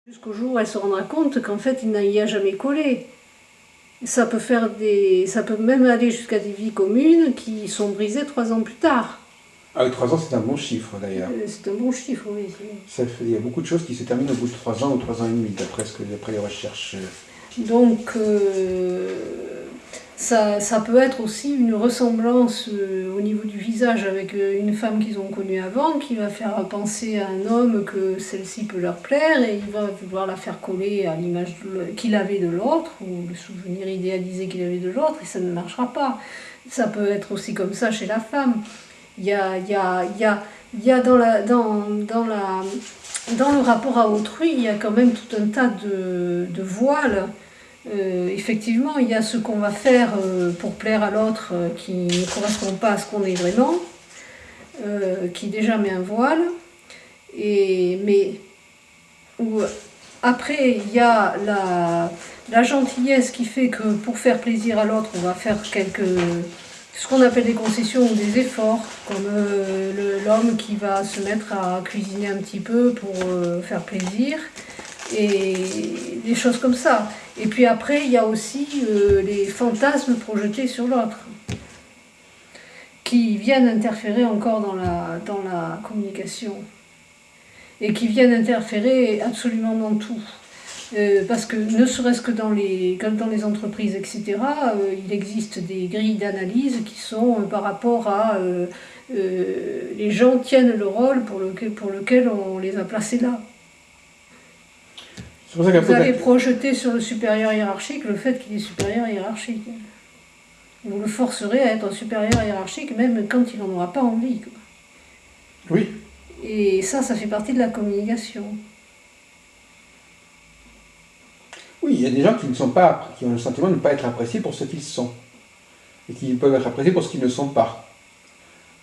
Jusqu'au jour où elle se rendra compte qu'en fait il n'y a jamais collé. Ça peut même aller jusqu'à des vies communes qui sont brisées 3 ans plus tard. Ah oui, 3 ans, c'est un bon chiffre d'ailleurs. C'est un bon chiffre, oui. Il y a beaucoup de choses qui se terminent au bout de 3 ans ou 3 ans et demi, d'après les recherches. Donc, ça peut être aussi une ressemblance au niveau du visage avec une femme qu'ils ont connue avant, qui va faire penser à un homme que celle-ci peut leur plaire, et il va vouloir la faire coller à l'image qu'il avait de l'autre, ou le souvenir idéalisé qu'il avait de l'autre, et ça ne marchera pas. Ça peut être aussi comme ça chez la femme. Il y a dans le rapport à autrui, il y a quand même tout un tas de voiles. Effectivement, il y a ce qu'on va faire pour plaire à l'autre qui ne correspond pas à ce qu'on est vraiment, qui déjà met un voile. Après, il y a la gentillesse qui fait que pour faire plaisir à l'autre, on va faire ce qu'on appelle des concessions ou des efforts, comme l'homme qui va se mettre à cuisiner un petit peu pour faire plaisir, et des choses comme ça. Et puis après, il y a aussi les fantasmes projetés sur l'autre, qui viennent interférer encore dans la communication, et qui viennent interférer absolument dans tout. Parce que ne serait-ce que dans les entreprises, etc., il existe des grilles d'analyse qui sont par rapport à les gens tiennent le rôle pour lequel on les a placés là. Vous allez projeter sur le supérieur hiérarchique le fait qu'il est supérieur hiérarchique. Vous le forcerez à être supérieur hiérarchique même quand il n'en aura pas envie. Oui. Et ça fait partie de la communication. Oui, il y a des gens qui ont le sentiment de ne pas être appréciés pour ce qu'ils sont. Et qui peuvent être appréciés pour ce qu'ils ne sont pas.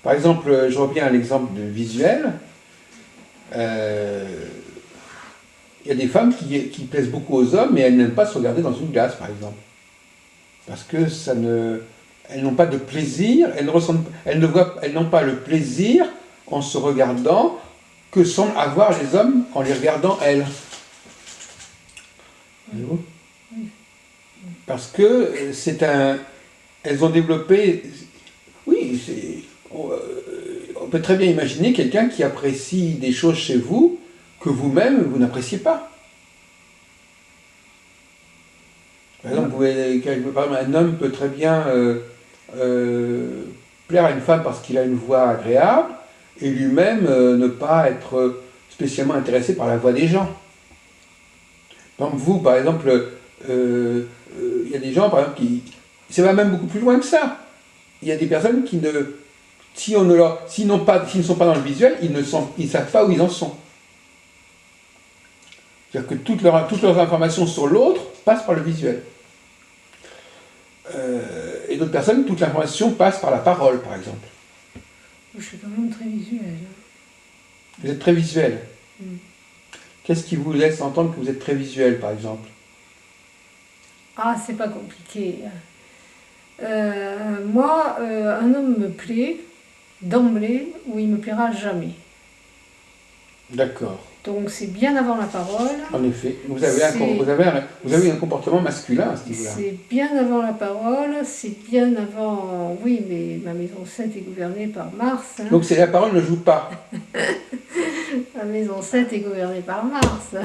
Par exemple, je reviens à l'exemple de visuel. Il y a des femmes qui plaisent beaucoup aux hommes, mais elles n'aiment pas se regarder dans une glace, par exemple. Parce que elles n'ont pas de plaisir, elles n'ont pas le plaisir en se regardant que semblent avoir les hommes en les regardant elles. Voyez-vous ? Parce que elles ont développé... Oui, on peut très bien imaginer quelqu'un qui apprécie des choses chez vous que vous-même, vous n'appréciez pas. Par exemple, un homme peut très bien plaire à une femme parce qu'il a une voix agréable, et lui-même ne pas être spécialement intéressé par la voix des gens. Donc vous, par exemple, il y a des gens, par exemple, ça va même beaucoup plus loin que ça. Il y a des personnes qui s'ils ne sont pas dans le visuel, ils ne savent pas où ils en sont. C'est-à-dire que toutes leurs informations sur l'autre passent par le visuel. Et d'autres personnes, toute l'information passe par la parole, par exemple. Je suis quand même très visuelle. Vous êtes très visuel. Qu'est-ce qui vous laisse entendre que vous êtes très visuel, par exemple? Ah, c'est pas compliqué. Moi, un homme me plaît d'emblée ou il me plaira jamais. D'accord. Donc c'est bien avant la parole. En effet, vous avez un comportement masculin à ce niveau-là. C'est bien avant la parole, c'est bien avant... Oui, mais ma maison 7 est gouvernée par Mars. Hein. Donc la parole ne joue pas. La maison 7 est gouvernée par Mars.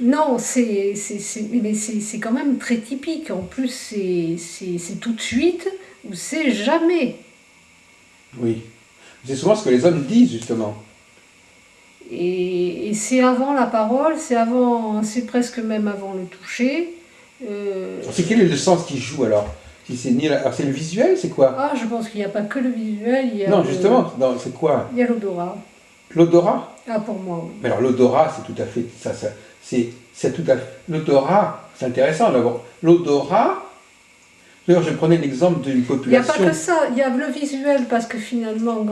Non, mais c'est quand même très typique. En plus, c'est tout de suite ou c'est jamais. Oui. C'est souvent ce que les hommes disent, justement. Et c'est avant la parole, c'est presque même avant le toucher. Quel est le sens qui joue, alors? C'est le visuel, c'est quoi? Ah, je pense qu'il n'y a pas que le visuel. Non, justement, c'est quoi? Il y a l'odorat. L'odorat? Ah, pour moi, oui. Mais alors, l'odorat, c'est tout à fait... L'odorat, c'est intéressant, d'abord. L'odorat... D'ailleurs, je prenais l'exemple d'une population... Il n'y a pas que ça, il y a le visuel, parce que finalement,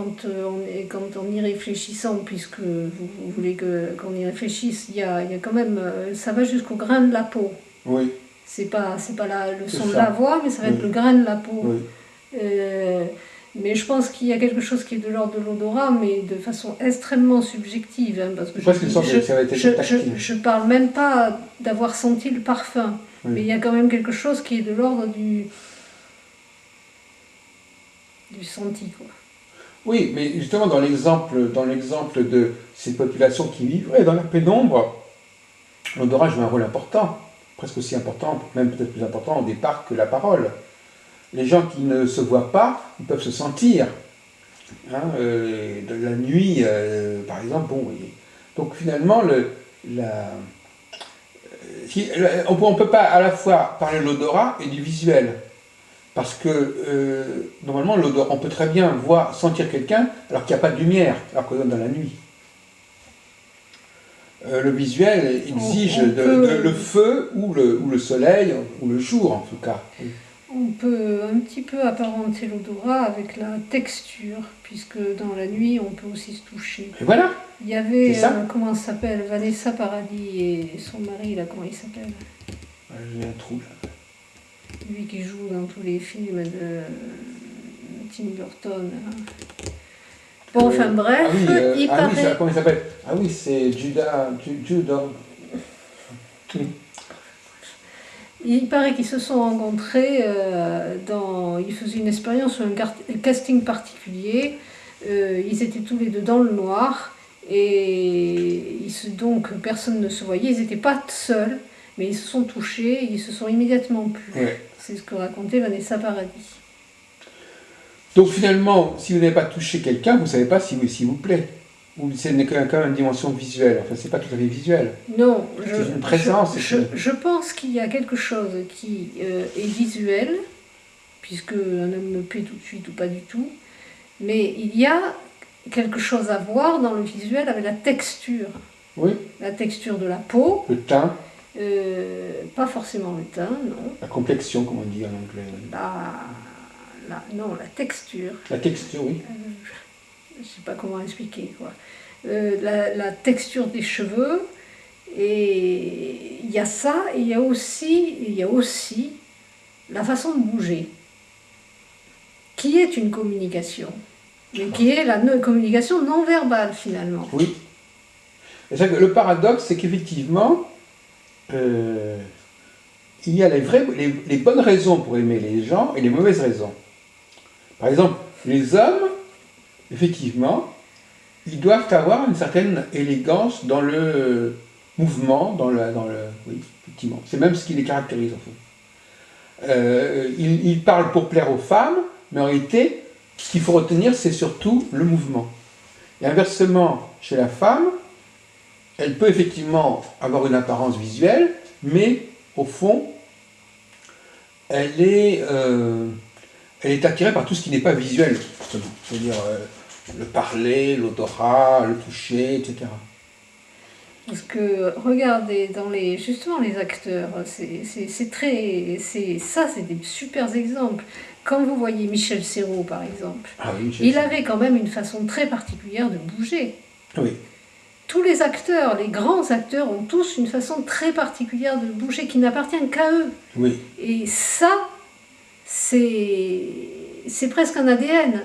quand on y réfléchissant, puisque vous voulez qu'on y réfléchisse, il y a quand même... Ça va jusqu'au grain de la peau. Oui. C'est pas le son de la voix, mais ça va être le grain de la peau. Oui. Mais je pense qu'il y a quelque chose qui est de l'ordre de l'odorat, mais de façon extrêmement subjective. Hein, parce que Presque une sorte de sévérité tactile. je parle même pas d'avoir senti le parfum. Oui. Mais il y a quand même quelque chose qui est de l'ordre du senti, quoi. Oui, mais justement dans l'exemple de ces populations qui vivraient dans la pénombre, l'odorat joue un rôle important, presque aussi important, même peut-être plus important au départ que la parole. Les gens qui ne se voient pas, ils peuvent se sentir. Hein, de la nuit, par exemple, bon, donc finalement, on ne peut pas à la fois parler de l'odorat et du visuel. Parce que normalement, l'odorat, on peut très bien sentir quelqu'un alors qu'il n'y a pas de lumière, alors qu'on est dans la nuit. Le visuel exige le feu ou le soleil, ou le jour en tout cas. On peut un petit peu apparenter l'odorat avec la texture, puisque dans la nuit, on peut aussi se toucher. Et voilà. Il y avait, comment ça s'appelle, Vanessa Paradis et son mari, là, comment il s'appelle? J'ai un trou là. Lui qui joue dans tous les films de Tim Burton. Bon, enfin bref, il paraît... comment il s'appelle? Ah oui, c'est Judah. Il paraît qu'ils se sont rencontrés ils faisaient une expérience sur un casting particulier. Ils étaient tous les deux dans le noir et donc personne ne se voyait. Ils n'étaient pas seuls, mais ils se sont touchés, ils se sont immédiatement plu. Ouais. C'est ce que racontait Vanessa Paradis. Donc finalement, si vous n'avez pas touché quelqu'un, vous ne savez pas s'il vous plaît. Ou c'est quand même une dimension visuelle. Enfin, c'est pas tout à fait visuel. Non, c'est une présence. Je pense qu'il y a quelque chose qui est visuel, puisque un homme me plaît tout de suite ou pas du tout, mais il y a quelque chose à voir dans le visuel avec la texture. Oui. La texture de la peau. Le teint. Pas forcément le teint, non. La complexion, comme on dit en anglais. Non, la texture. La texture, oui. Je ne sais pas comment expliquer, quoi. La texture des cheveux, et il y a ça, et il y a aussi la façon de bouger, qui est une communication, mais qui est la communication non verbale, finalement. Oui. Et ça, le paradoxe, c'est qu'effectivement, il y a les bonnes raisons pour aimer les gens et les mauvaises raisons. Par exemple, les hommes, effectivement, ils doivent avoir une certaine élégance dans le mouvement, oui, effectivement. C'est même ce qui les caractérise, en fait. Ils parlent pour plaire aux femmes, mais en réalité, ce qu'il faut retenir, c'est surtout le mouvement. Et inversement, chez la femme, elle peut effectivement avoir une apparence visuelle, mais au fond, elle est attirée par tout ce qui n'est pas visuel, justement. C'est-à-dire le parler, l'odorat, le toucher, etc. Parce que, regardez, justement les acteurs, c'est des super exemples. Quand vous voyez Michel Serrault, par exemple, il avait quand même une façon très particulière de bouger. Oui. Tous les acteurs, les grands acteurs, ont tous une façon très particulière de bouger qui n'appartient qu'à eux. Oui. Et ça, c'est presque un ADN.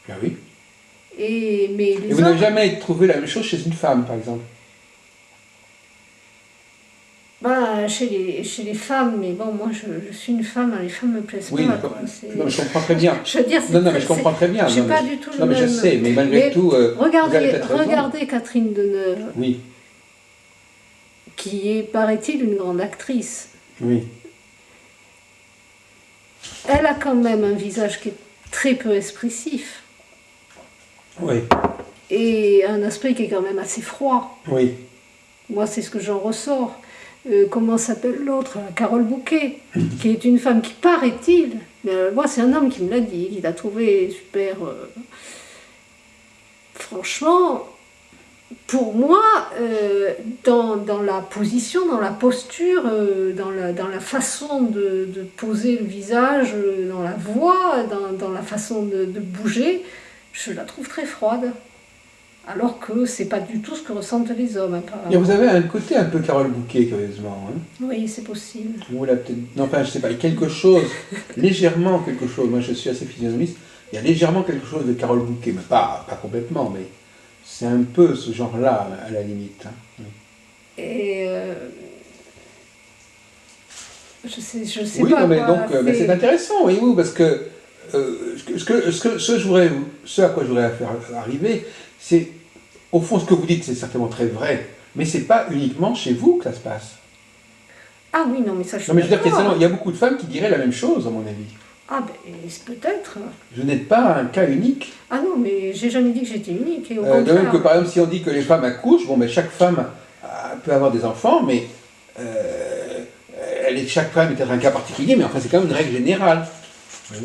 Ah oui. Mais vous n'avez jamais trouvé la même chose chez une femme, par exemple? Chez les femmes, mais bon, moi je suis une femme, les femmes me plaisent pas. Non, je comprends très bien. Je veux dire, mais je comprends très bien. Je suis pas du tout le même. Non, mais je sais, mais malgré tout, regardez Catherine Deneuve. Oui. Qui est, paraît-il, une grande actrice. Oui. Elle a quand même un visage qui est très peu expressif. Oui. Et un aspect qui est quand même assez froid. Oui. Moi, c'est ce que j'en ressors. Comment s'appelle l'autre? Carole Bouquet, qui est une femme qui, paraît-il, moi c'est un homme qui me l'a dit, il a trouvé super... Franchement, pour moi, dans la position, dans la posture, dans la façon de poser le visage, dans la voix, dans la façon de bouger, je la trouve très froide. Alors que c'est pas du tout ce que ressentent les hommes, apparemment. Et vous avez un côté un peu Carole Bouquet, curieusement. Hein? Oui, c'est possible. Ou là, peut-être... Non, enfin, je sais pas, quelque chose, légèrement quelque chose. Moi, je suis assez physionomiste. Il y a légèrement quelque chose de Carole Bouquet, mais pas complètement, mais c'est un peu ce genre-là, à la limite. Hein. Et je sais Oui, pas non, mais quoi donc, mais c'est fait. intéressant, voyez-vous, parce que ce à quoi je voudrais faire arriver, c'est, au fond, ce que vous dites, c'est certainement très vrai, mais c'est pas uniquement chez vous que ça se passe. Ah oui, non, mais ça, je Non, suis mais je veux dire d'accord. il y a beaucoup de femmes qui diraient la même chose, à mon avis. Ah ben, peut-être. Vous n'êtes pas un cas unique. Ah non, mais j'ai jamais dit que j'étais unique, et au De même que, contraire. par exemple, si on dit que les femmes accouchent, bon, ben, chaque femme peut avoir des enfants, mais chaque femme est peut-être un cas particulier, mais enfin, c'est quand même une règle générale. Oui.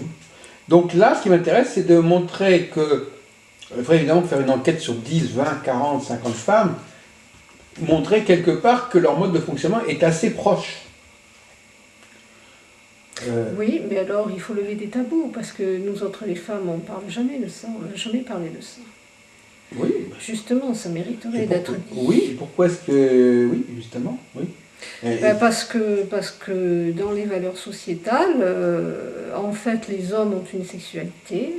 Donc là, ce qui m'intéresse, c'est de montrer que, il faudrait évidemment faire une enquête sur 10, 20, 40, 50 femmes, montrer quelque part que leur mode de fonctionnement est assez proche. Oui, mais alors il faut lever des tabous, parce que nous autres, les femmes, on parle jamais de ça, on n'a jamais parlé de ça. Oui. Justement, ça mériterait d'être dit. Oui, pourquoi est-ce que... Oui, justement, oui. Ben, parce que dans les valeurs sociétales, en fait, les hommes ont une sexualité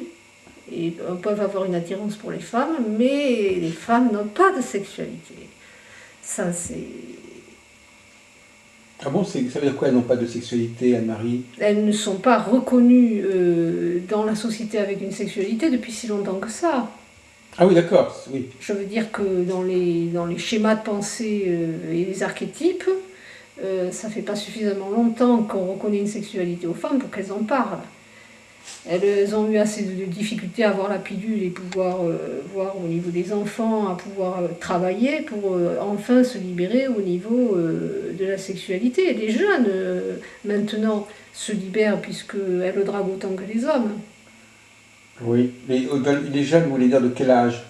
et peuvent avoir une attirance pour les femmes, mais les femmes n'ont pas de sexualité. Ça, c'est... Ah bon, ça veut dire quoi, elles n'ont pas de sexualité, Anne-Marie? Elles ne sont pas reconnues dans la société avec une sexualité depuis si longtemps que ça. Ah oui, d'accord, oui. Je veux dire que dans les schémas de pensée et les archétypes, ça fait pas suffisamment longtemps qu'on reconnaît une sexualité aux femmes pour qu'elles en parlent. Elles ont eu assez de difficultés à avoir la pilule et pouvoir voir au niveau des enfants, à pouvoir travailler pour enfin se libérer au niveau de la sexualité. Les jeunes, maintenant, se libèrent puisqu'elles le draguent autant que les hommes. Oui, mais les jeunes, vous voulez dire de quel âge?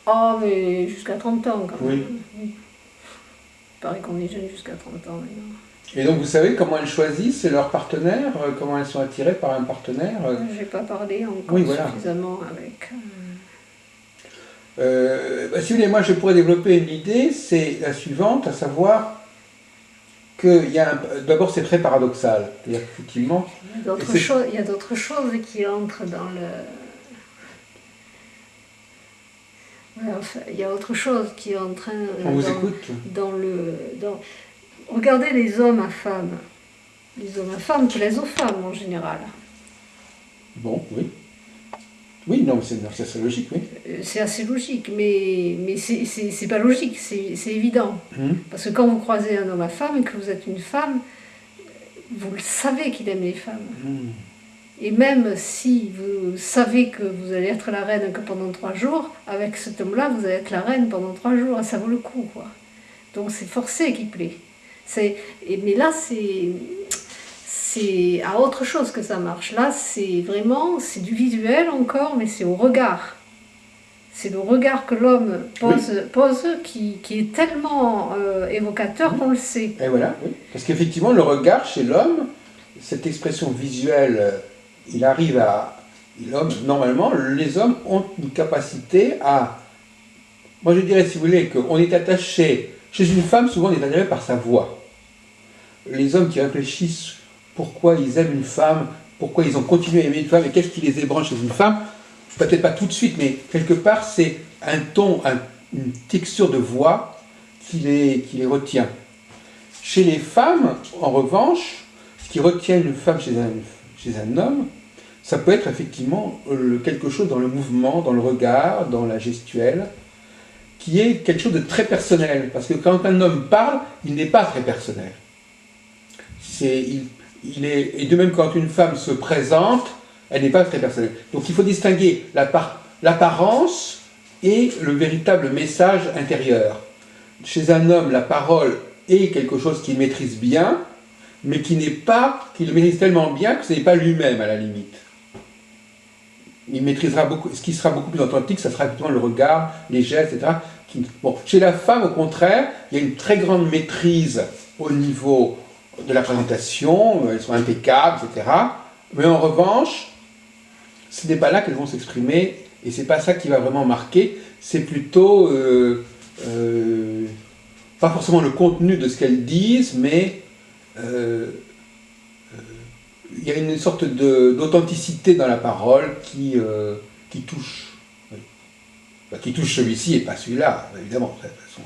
Ah, mais jusqu'à 30 ans quand même. Oui. Il paraît qu'on est jeune jusqu'à 30 ans maintenant. Et donc vous savez comment elles choisissent leur partenaire, comment elles sont attirées par un partenaire? Je n'ai pas parlé encore Oui, voilà. suffisamment avec... Si vous voulez, moi je pourrais développer une idée, c'est la suivante, à savoir que d'abord c'est très paradoxal, c'est-à-dire qu'effectivement... Il y a d'autres choses qui entrent dans le... Ouais, enfin, il y a autre chose qui est en train... On vous écoute. Regardez les hommes à femmes. Les hommes à femmes plaisent aux femmes en général. Bon, oui. Oui, non, c'est logique, oui. C'est assez logique, mais c'est pas logique, c'est évident. Parce que quand vous croisez un homme à femme et que vous êtes une femme, vous le savez qu'il aime les femmes. Et même si vous savez que vous allez être la reine que pendant 3 jours, avec cet homme-là, vous allez être la reine pendant 3 jours, ça vaut le coup, quoi. Donc c'est forcé qu'il plaît. Mais là, c'est à autre chose que ça marche. Là, c'est du visuel encore, mais c'est au regard. C'est le regard que l'homme pose qui est tellement évocateur qu'on le sait. Et voilà, oui. Parce qu'effectivement, le regard chez l'homme, cette expression visuelle, normalement, les hommes ont une capacité à... Moi, je dirais, si vous voulez, qu'on est attaché... Chez une femme, souvent, on est attiré par sa voix. Les hommes qui réfléchissent pourquoi ils aiment une femme, pourquoi ils ont continué à aimer une femme, et qu'est-ce qui les ébranche chez une femme, peut-être pas tout de suite, mais quelque part, c'est un ton, une texture de voix qui les retient. Chez les femmes, en revanche, ce qui retient une femme chez un homme, ça peut être effectivement quelque chose dans le mouvement, dans le regard, dans la gestuelle, qui est quelque chose de très personnel. Parce que quand un homme parle, il n'est pas très personnel. Et de même, quand une femme se présente, elle n'est pas très personnelle. Donc il faut distinguer l'apparence et le véritable message intérieur. Chez un homme, la parole est quelque chose qu'il maîtrise bien, mais qu'il le maîtrise tellement bien que ce n'est pas lui-même à la limite. Il maîtrisera beaucoup, ce qui sera beaucoup plus authentique, ça sera effectivement le regard, les gestes, etc. Chez la femme, au contraire, il y a une très grande maîtrise au niveau de la présentation, elles sont impeccables, etc. Mais en revanche, ce n'est pas là qu'elles vont s'exprimer, et c'est pas ça qui va vraiment marquer, c'est plutôt, pas forcément le contenu de ce qu'elles disent, mais il y a une sorte d'authenticité dans la parole qui touche. Oui. Enfin, qui touche celui-ci et pas celui-là, évidemment, de toute façon.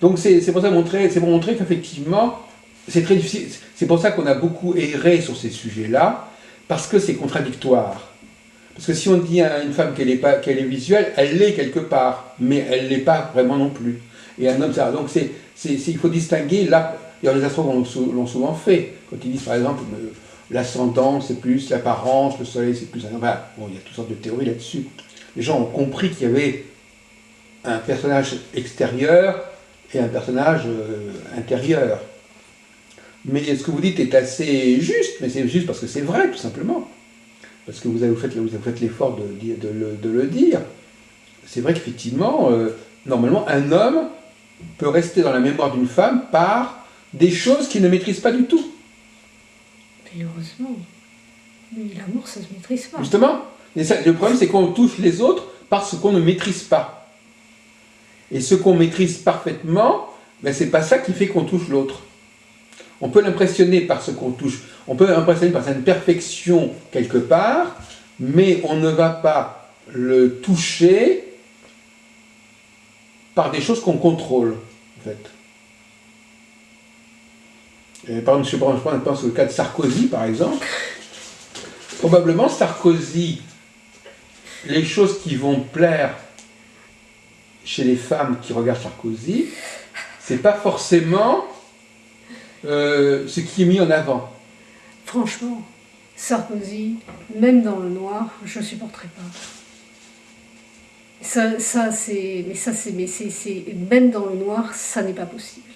Donc c'est pour montrer qu'effectivement, c'est très difficile. C'est pour ça qu'on a beaucoup erré sur ces sujets-là, parce que c'est contradictoire. Parce que si on dit à une femme qu'elle est visuelle, elle l'est quelque part, mais elle ne l'est pas vraiment non plus. Et un homme, ça. Donc il faut distinguer, là, les astrologues l'ont souvent fait, quand ils disent par exemple, l'ascendant c'est plus l'apparence, le soleil c'est plus... Voilà. Bon, il y a toutes sortes de théories là-dessus. Les gens ont compris qu'il y avait un personnage extérieur et un personnage intérieur. Mais ce que vous dites est assez juste, mais c'est juste parce que c'est vrai, tout simplement. Parce que vous avez fait l'effort de le dire. C'est vrai qu'effectivement, normalement, un homme peut rester dans la mémoire d'une femme par des choses qu'il ne maîtrise pas du tout. Mais heureusement. Mais l'amour, ça ne se maîtrise pas. Justement. Et ça, le problème, c'est qu'on touche les autres par ce qu'on ne maîtrise pas. Et ce qu'on maîtrise parfaitement, ben, c'est pas ça qui fait qu'on touche l'autre. On peut l'impressionner par ce qu'on touche, on peut l'impressionner par une perfection quelque part, mais on ne va pas le toucher par des choses qu'on contrôle, en fait. Et par exemple, je pense au cas de Sarkozy, par exemple. Probablement, Sarkozy, les choses qui vont plaire chez les femmes qui regardent Sarkozy, c'est pas forcément ce qui est mis en avant. Franchement, Sarkozy, même dans le noir, je ne supporterai pas. Même dans le noir, ça n'est pas possible.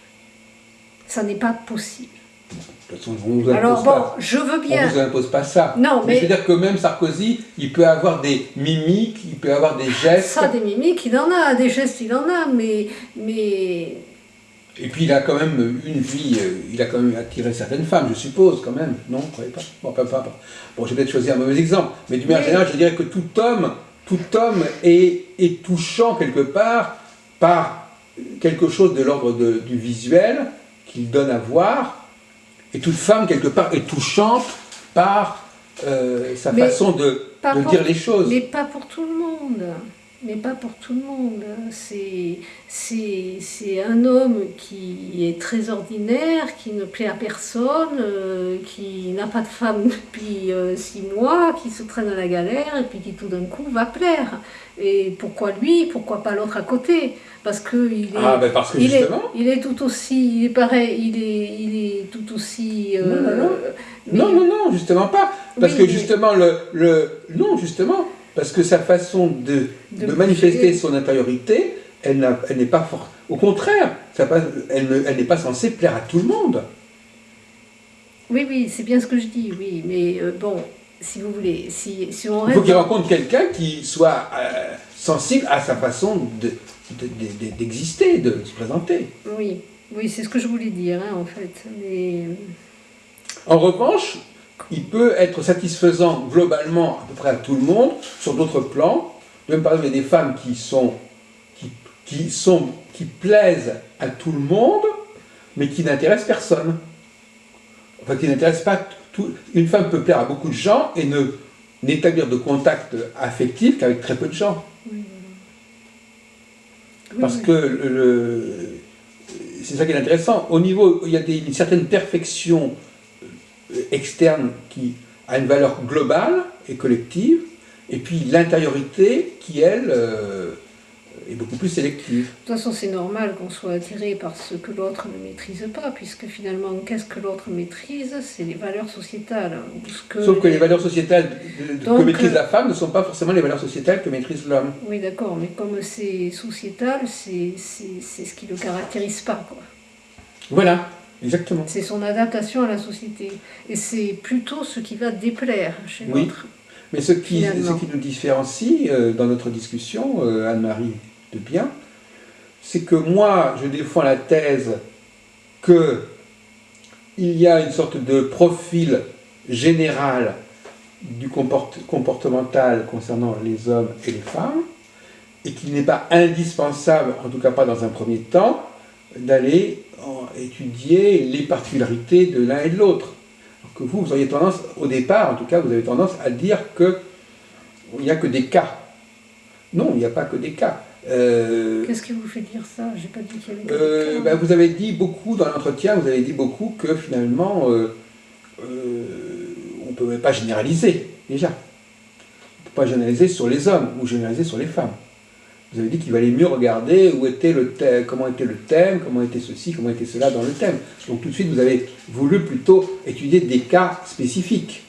Ça n'est pas possible. De toute façon, on vous impose alors pas. bon, je veux bien. On vous impose pas ça. Non, mais c'est-à-dire que même Sarkozy, il peut avoir des mimiques, il peut avoir des gestes. Ça, des mimiques, il en a, des gestes, il en a, mais... Et puis il a quand même une vie, il a quand même attiré certaines femmes, je suppose, quand même. Non, vous ne croyez pas? Bon, pas. Bon, j'ai peut-être choisi un mauvais exemple, mais d'une manière générale, je dirais que tout homme est touchant quelque part par quelque chose de l'ordre du visuel qu'il donne à voir, et toute femme, quelque part, est touchante par sa façon de dire les choses. Mais pas pour tout le monde. Mais pas pour tout le monde. C'est un homme qui est très ordinaire, qui ne plaît à personne, qui n'a pas de femme depuis 6 mois, qui se traîne à la galère et puis qui tout d'un coup va plaire. Et pourquoi lui, pourquoi pas l'autre à côté? Parce que il est tout aussi, il est pareil, il est tout aussi... non, justement pas. Parce que justement, non, justement, parce que sa façon de manifester son intériorité, elle n'est pas forte. Au contraire, elle n'est pas censée plaire à tout le monde. Oui, c'est bien ce que je dis, oui, mais bon, si vous voulez, si on reste... Il faut qu'il rencontre quelqu'un qui soit sensible à sa façon d'exister, de se présenter. Oui, c'est ce que je voulais dire, hein, en fait. Mais... En revanche, il peut être satisfaisant globalement à peu près à tout le monde, sur d'autres plans. Même par exemple, il y a des femmes qui plaisent à tout le monde, mais qui n'intéressent personne. Enfin, qui n'intéressent pas tout. Une femme peut plaire à beaucoup de gens et n'établir de contact affectif qu'avec très peu de gens. Oui. Parce que c'est ça qui est intéressant. Au niveau, il y a une certaine perfection externe qui a une valeur globale et collective, et puis l'intériorité qui, elle, est beaucoup plus sélective. De toute façon, c'est normal qu'on soit attiré par ce que l'autre ne maîtrise pas, puisque finalement, qu'est-ce que l'autre maîtrise? C'est les valeurs sociétales. Sauf que les valeurs sociétales que maîtrise la femme ne sont pas forcément les valeurs sociétales que maîtrise l'homme. Oui, d'accord, mais comme c'est sociétal, c'est ce qui ne le caractérise pas, quoi. Voilà. Exactement. C'est son adaptation à la société. Et c'est plutôt ce qui va déplaire chez l'autre. Mais ce qui nous différencie dans notre discussion, Anne-Marie de Bien, c'est que moi, je défends la thèse qu'il y a une sorte de profil général du comportemental concernant les hommes et les femmes, et qu'il n'est pas indispensable, en tout cas pas dans un premier temps, d'aller étudier les particularités de l'un et de l'autre. Alors que vous auriez tendance, au départ en tout cas, vous avez tendance à dire qu'il n'y a que des cas. Non, il n'y a pas que des cas. Qu'est-ce qui vous fait dire ça? J'ai pas dit qu'il y avait que des cas. Vous avez dit beaucoup, dans l'entretien, vous avez dit beaucoup que finalement, on ne peut même pas généraliser, déjà. On ne peut pas généraliser sur les hommes ou généraliser sur les femmes. Vous avez dit qu'il valait mieux regarder où était le thème, comment était le thème, comment était ceci, comment était cela dans le thème. Donc tout de suite, vous avez voulu plutôt étudier des cas spécifiques.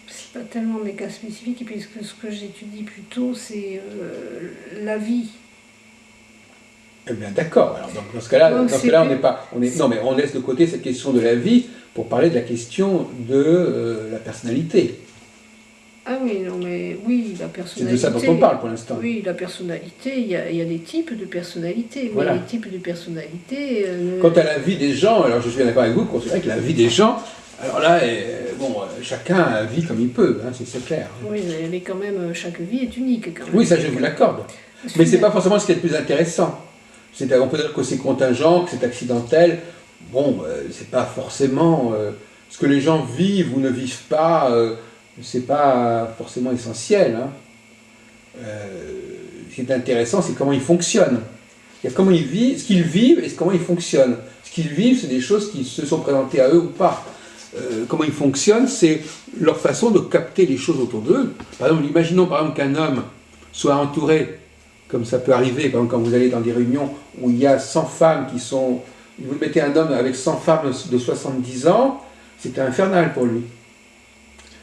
C'est pas tellement des cas spécifiques, puisque ce que j'étudie plutôt, c'est la vie. Eh bien d'accord, alors dans ce cas-là, on n'est pas... non, mais on laisse de côté cette question de la vie pour parler de la question de la personnalité. Ah oui, non mais oui, la personnalité... C'est de ça dont on parle pour l'instant. Oui, la personnalité, il y a des types de personnalités. Voilà. Oui, les types de personnalités... Quant à la vie des gens, alors je suis d'accord avec vous, considérez que la vie des gens, alors là, chacun vit comme il peut, hein, c'est clair. Oui, mais quand même, chaque vie est unique quand même. Oui, ça je vous l'accorde. Mais c'est pas forcément ce qui est le plus intéressant. On peut dire que c'est contingent, que c'est accidentel. Bon, c'est pas forcément... ce que les gens vivent ou ne vivent pas, c'est pas forcément essentiel. Hein. Ce qui est intéressant, c'est comment ils fonctionnent. Il y a comment ils vivent, ce qu'ils vivent et comment ils fonctionnent. Ce qu'ils vivent, c'est des choses qui se sont présentées à eux ou pas. Comment ils fonctionnent, c'est leur façon de capter les choses autour d'eux. Par exemple, imaginons par exemple qu'un homme soit entouré, comme ça peut arriver, par exemple, quand vous allez dans des réunions où il y a 100 femmes qui sont... Vous mettez un homme avec 100 femmes de 70 ans, c'est infernal pour lui.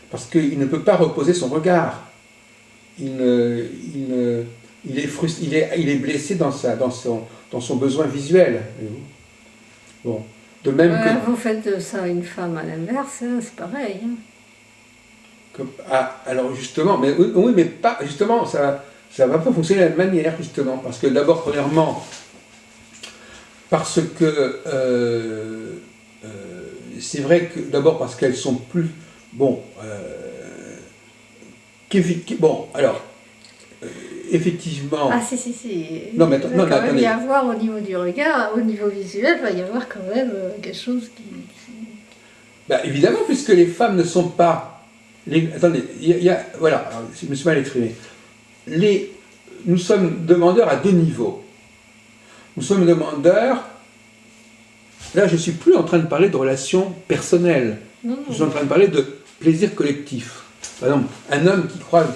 Parce qu'il ne peut pas reposer son regard. Il est frustré, il est blessé dans son besoin visuel. Bon. De même que... Vous faites de ça une femme à l'inverse, hein, c'est pareil. Hein. Alors justement, mais oui, mais pas justement, ça ne va pas fonctionner de la même manière, justement. Parce que d'abord, premièrement, parce que c'est vrai que d'abord parce qu'elles sont plus... Bon, alors, effectivement... Ah si. Non, mais il va quand même y avoir au niveau du regard, au niveau visuel, il va y avoir quand même quelque chose qui... Bah, évidemment, puisque les femmes ne sont pas... Attendez, voilà, alors, je me suis mal exprimé. Nous sommes demandeurs à deux niveaux. Nous sommes demandeurs... Là, je ne suis plus en train de parler de relations personnelles. Non. Je suis en train de parler de plaisir collectif. Par exemple, un homme qui croise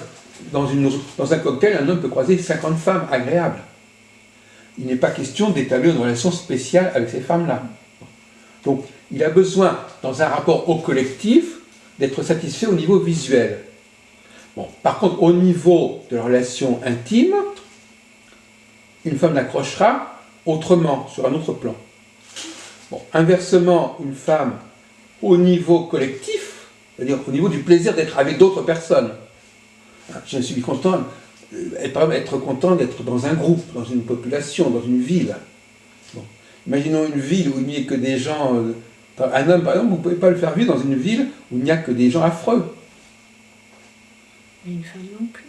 dans un cocktail, un homme peut croiser 50 femmes agréables. Il n'est pas question d'établir une relation spéciale avec ces femmes-là. Donc, il a besoin, dans un rapport au collectif, d'être satisfait au niveau visuel. Bon, par contre, au niveau de la relation intime, une femme l'accrochera autrement, sur un autre plan. Bon, inversement, une femme, au niveau collectif, c'est-à-dire au niveau du plaisir d'être avec d'autres personnes. Je suis content, être content d'être dans un groupe, dans une population, dans une ville. Bon. Imaginons une ville où il n'y a que des gens... un homme, par exemple, vous ne pouvez pas le faire vivre dans une ville où il n'y a que des gens affreux. Mais une femme non plus.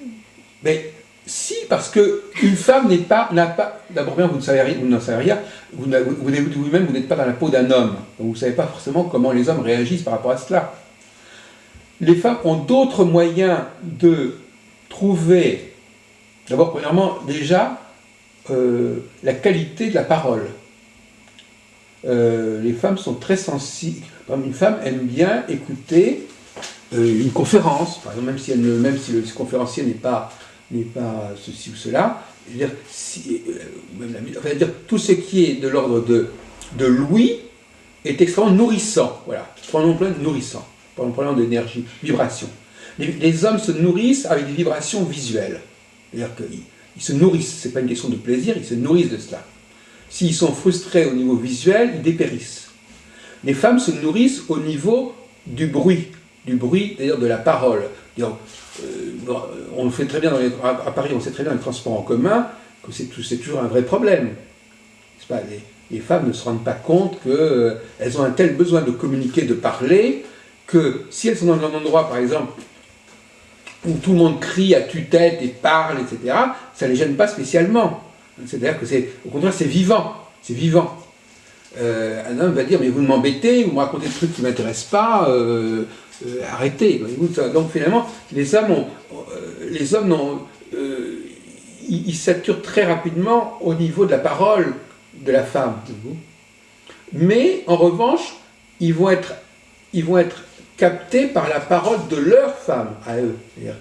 Mais si, parce qu'une femme n'a pas... D'abord bien, vous n'en savez rien, vous vous-même, vous n'êtes pas dans la peau d'un homme. Donc vous ne savez pas forcément comment les hommes réagissent par rapport à cela. Les femmes ont d'autres moyens de trouver, d'abord, premièrement, déjà, la qualité de la parole. Les femmes sont très sensibles. Une femme aime bien écouter une conférence, par exemple, même si le conférencier n'est pas ceci ou cela, je veux dire, tout ce qui est de l'ordre de l'ouïe est extrêmement nourrissant. Voilà, prenons plein de nourrissant. En parlant d'énergie, vibration. Les hommes se nourrissent avec des vibrations visuelles. C'est-à-dire qu'ils se nourrissent, ce n'est pas une question de plaisir, ils se nourrissent de cela. S'ils sont frustrés au niveau visuel, ils dépérissent. Les femmes se nourrissent au niveau du bruit, c'est-à-dire de la parole. On fait très bien à Paris, on sait très bien dans les transports en commun que c'est toujours un vrai problème. C'est pas, les femmes ne se rendent pas compte qu'elles ont un tel besoin de communiquer, de parler, que si elles sont dans un endroit, par exemple, où tout le monde crie à tue-tête et parle, etc., ça ne les gêne pas spécialement. C'est-à-dire que au contraire, c'est vivant. C'est vivant. un homme va dire, mais vous m'embêtez, vous me racontez des trucs qui ne m'intéressent pas, arrêtez. Voyez-vous. Donc finalement, les hommes ils saturent très rapidement au niveau de la parole de la femme. Mais en revanche, ils vont être captés par la parole de leur femme à eux. Il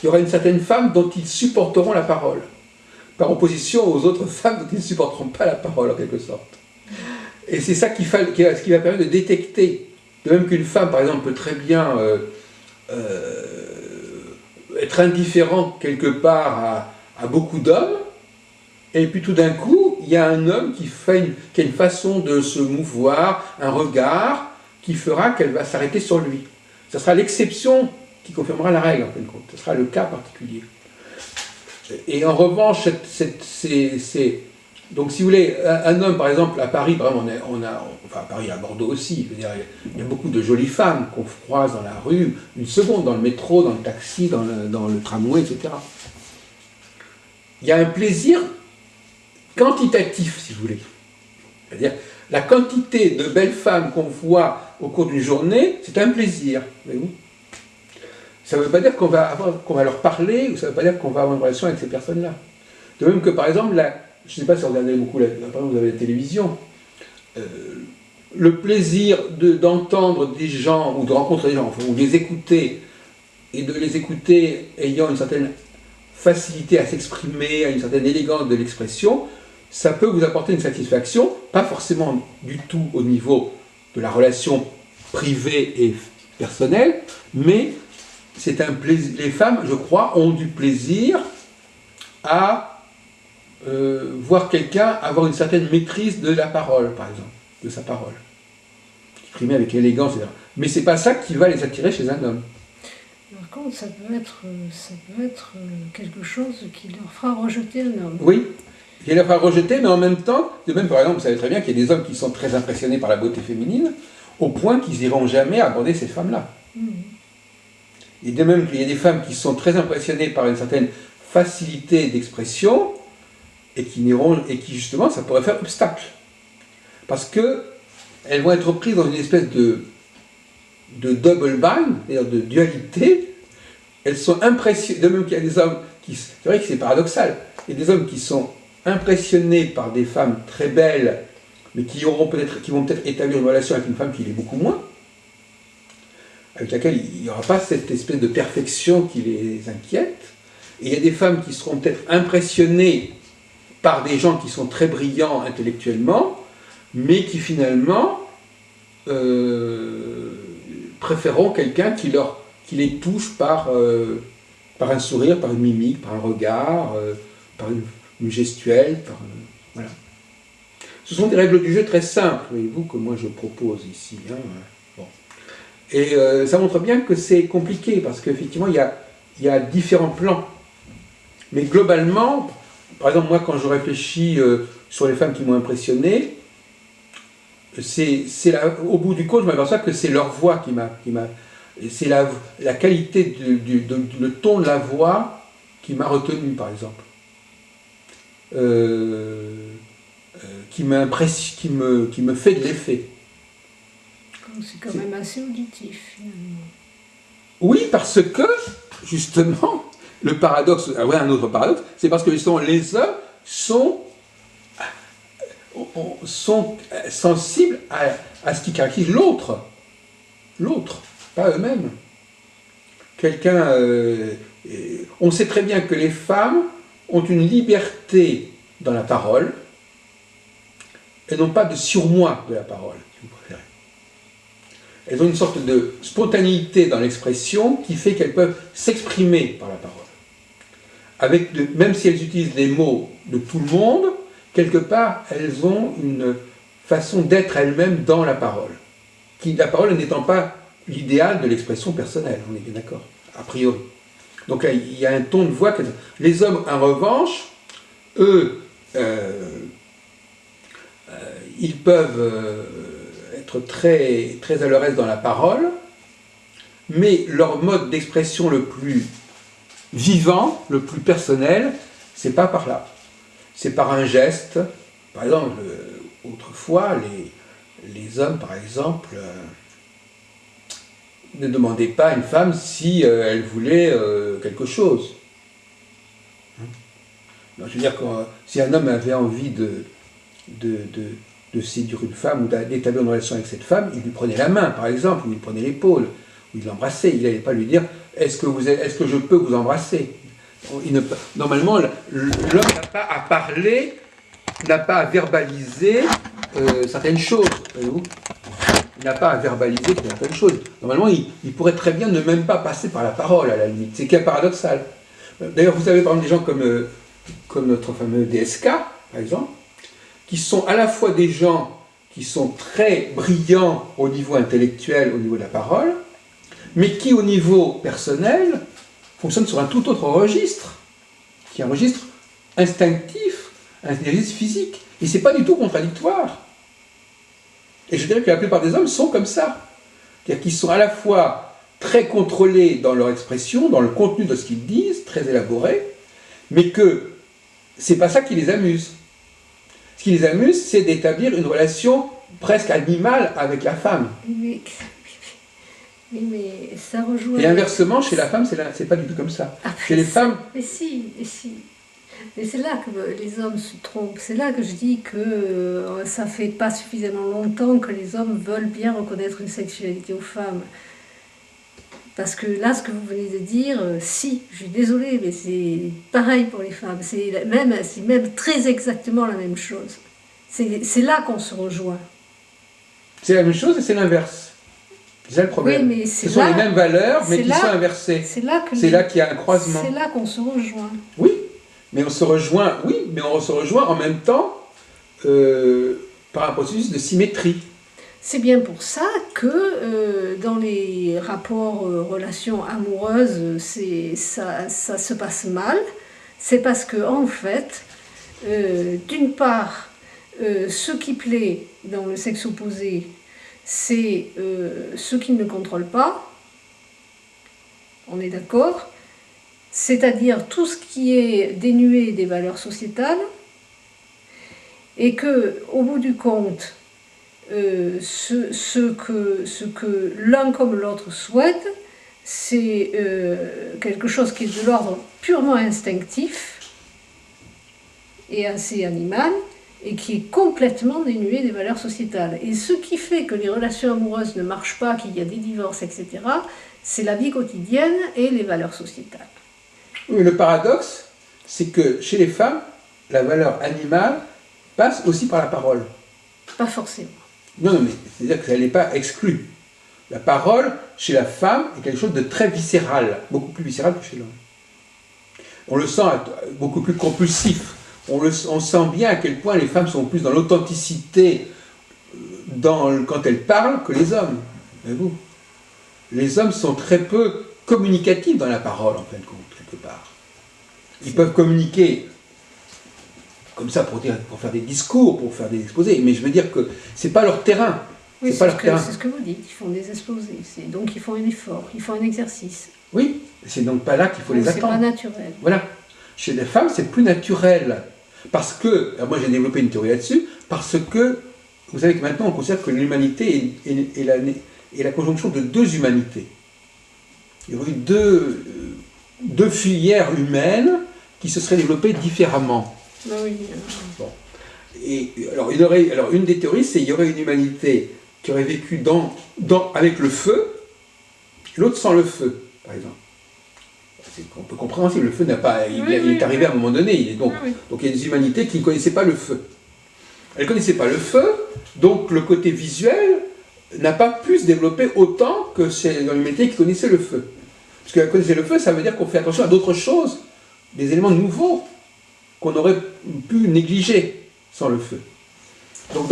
y aura une certaine femme dont ils supporteront la parole, par opposition aux autres femmes dont ils ne supporteront pas la parole, en quelque sorte. Et c'est ça ce qui va permettre de détecter. De même qu'une femme, par exemple, peut très bien être indifférente quelque part à beaucoup d'hommes, et puis tout d'un coup, il y a un homme qui a une façon de se mouvoir, un regard, qui fera qu'elle va s'arrêter sur lui. Ce sera l'exception qui confirmera la règle, en fin de compte. Ce sera le cas particulier. Et en revanche, donc si vous voulez, un homme, par exemple, à Paris, par exemple, enfin à Paris, à Bordeaux aussi, je veux dire, il y a beaucoup de jolies femmes qu'on croise dans la rue, une seconde, dans le métro, dans le taxi, dans le tramway, etc. Il y a un plaisir quantitatif, si vous voulez. C'est-à-dire, la quantité de belles femmes qu'on voit au cours d'une journée, c'est un plaisir, voyez-vous. Ça ne veut pas dire qu'on va leur parler, ou ça ne veut pas dire qu'on va avoir une relation avec ces personnes-là. De même que, par exemple, je ne sais pas si vous regardez beaucoup, par exemple, vous avez la télévision, le plaisir d'entendre des gens, ou de rencontrer des gens, enfin, ou de les écouter, et de les écouter ayant une certaine facilité à s'exprimer, à une certaine élégance de l'expression, ça peut vous apporter une satisfaction, pas forcément du tout au niveau de la relation privée et personnelle, mais c'est un plaisir. Les femmes, je crois, ont du plaisir à voir quelqu'un avoir une certaine maîtrise de la parole, par exemple, de sa parole, exprimer avec élégance, etc. Mais c'est pas ça qui va les attirer chez un homme. Par contre, ça peut être quelque chose qui leur fera rejeter un homme. Oui, qui leur fera rejeter, mais en même temps, de même par exemple, vous savez très bien qu'il y a des hommes qui sont très impressionnés par la beauté féminine, au point qu'ils n'iront jamais aborder ces femmes-là. Et de même qu'il y a des femmes qui sont très impressionnées par une certaine facilité d'expression, et qui justement, ça pourrait faire obstacle. Parce que elles vont être prises dans une espèce de double bind, c'est-à-dire de dualité. Elles sont impressionnées, de même qu'il y a des hommes qui... C'est vrai que c'est paradoxal. Il y a des hommes qui sont impressionnés par des femmes très belles, mais qui vont peut-être établir une relation avec une femme qui l'est beaucoup moins, avec laquelle il n'y aura pas cette espèce de perfection qui les inquiète. Et il y a des femmes qui seront peut-être impressionnées par des gens qui sont très brillants intellectuellement, mais qui finalement préféreront quelqu'un qui les touche par un sourire, par une mimique, par un regard, par une gestuelle, voilà. Ce sont des règles du jeu très simples, voyez-vous, que moi je propose ici. Hein. Bon. Et ça montre bien que c'est compliqué, parce qu'effectivement, il y a différents plans. Mais globalement, par exemple, moi, quand je réfléchis sur les femmes qui m'ont impressionné, au bout du compte, je m'aperçois que c'est leur voix qui m'a c'est la qualité le ton de la voix qui m'a retenu, par exemple. Qui me fait de l'effet. C'est quand même assez auditif, finalement. Oui, parce que, justement, le paradoxe, un autre paradoxe, c'est parce que justement les hommes sont sensibles à ce qui caractérise l'autre, pas eux-mêmes. On sait très bien que les femmes ont une liberté dans la parole, et non pas de surmoi de la parole, si vous préférez. Elles ont une sorte de spontanéité dans l'expression qui fait qu'elles peuvent s'exprimer par la parole. Même si elles utilisent les mots de tout le monde, quelque part, elles ont une façon d'être elles-mêmes dans la parole. La parole n'étant pas l'idéal de l'expression personnelle, on est bien d'accord, a priori. Donc là, il y a un ton de voix. Les hommes, en revanche, eux, ils peuvent être très, très à leur aise dans la parole, mais leur mode d'expression le plus vivant, le plus personnel, c'est pas par là. C'est par un geste. Par exemple, autrefois, les hommes, par exemple, ne demandaient pas à une femme si elle voulait quelque chose. Je veux dire, si un homme avait envie de séduire une femme ou d'établir une relation avec cette femme, il lui prenait la main, par exemple, ou il prenait l'épaule, ou il l'embrassait. Il n'allait pas lui dire est-ce que je peux vous embrasser? Normalement, l'homme n'a pas à parler, n'a pas à verbaliser certaines choses. Voyez-vous, il n'a pas à verbaliser certaines choses. Normalement, il pourrait très bien ne même pas passer par la parole, à la limite. C'est qu'il y a paradoxal. D'ailleurs, vous avez par exemple des gens comme notre fameux DSK, par exemple, qui sont à la fois des gens qui sont très brillants au niveau intellectuel, au niveau de la parole, mais qui, au niveau personnel, fonctionnent sur un tout autre registre, qui est un registre instinctif, un registre physique. Et ce n'est pas du tout contradictoire. Et je dirais que la plupart des hommes sont comme ça. C'est-à-dire qu'ils sont à la fois très contrôlés dans leur expression, dans le contenu de ce qu'ils disent, très élaborés, mais que ce n'est pas ça qui les amuse. Ce qui les amuse, c'est d'établir une relation presque animale avec la femme. Oui, mais ça rejoint... Et inversement, chez la femme, c'est pas du tout comme ça. Ah, chez les femmes... Mais si, mais si. Mais c'est là que les hommes se trompent. C'est là que je dis que ça fait pas suffisamment longtemps que les hommes veulent bien reconnaître une sexualité aux femmes. Parce que là, ce que vous venez de dire, si, je suis désolée, mais c'est pareil pour les femmes. C'est même très exactement la même chose. C'est là qu'on se rejoint. C'est la même chose et c'est l'inverse. C'est ça le problème. Oui, mais ce sont les mêmes valeurs, mais qui sont inversées. C'est là qu'il y a un croisement. C'est là qu'on se rejoint. Oui, mais on se rejoint, en même temps par un processus de symétrie. C'est bien pour ça que dans les rapports, relations amoureuses, ça se passe mal. C'est parce que, en fait, d'une part, ce qui plaît dans le sexe opposé, c'est ce qui ne contrôle pas, on est d'accord, c'est-à-dire tout ce qui est dénué des valeurs sociétales, et que, au bout du compte, ce que l'un comme l'autre souhaite, c'est quelque chose qui est de l'ordre purement instinctif et assez animal, et qui est complètement dénué des valeurs sociétales. Et ce qui fait que les relations amoureuses ne marchent pas, qu'il y a des divorces, etc., c'est la vie quotidienne et les valeurs sociétales. Oui, le paradoxe, c'est que chez les femmes, la valeur animale passe aussi par la parole. Pas forcément. Non, mais c'est-à-dire qu'elle n'est pas exclue. La parole, chez la femme, est quelque chose de très viscéral, beaucoup plus viscéral que chez l'homme. On le sent beaucoup plus compulsif. On sent bien à quel point les femmes sont plus dans l'authenticité quand elles parlent que les hommes. Voyez-vous, les hommes sont très peu communicatifs dans la parole, en fin de compte, quelque part. Ils peuvent communiquer comme ça pour faire des discours, pour faire des exposés, mais je veux dire que c'est pas leur terrain. Oui, c'est ce que vous dites, ils font des exposés, donc ils font un effort, ils font un exercice. Oui, c'est donc pas là qu'il faut les attendre. C'est pas naturel. Voilà. Chez les femmes, c'est plus naturel. Parce que, alors moi j'ai développé une théorie là-dessus, parce que, vous savez que maintenant on considère que l'humanité est la conjonction de deux humanités. Il y aurait eu deux filières humaines qui se seraient développées différemment. Ah oui. Bon. Et alors, une des théories, c'est qu'il y aurait une humanité qui aurait vécu avec le feu, l'autre sans le feu, par exemple. C'est un peu compréhensible, le feu n'a pas. Il est arrivé à un moment donné. Donc il y a des humanités qui ne connaissaient pas le feu. Elles ne connaissaient pas le feu, donc le côté visuel n'a pas pu se développer autant que chez l'humanité qui connaissait le feu. Parce qu'elle connaissait le feu, ça veut dire qu'on fait attention à d'autres choses, des éléments nouveaux qu'on aurait pu négliger sans le feu. Donc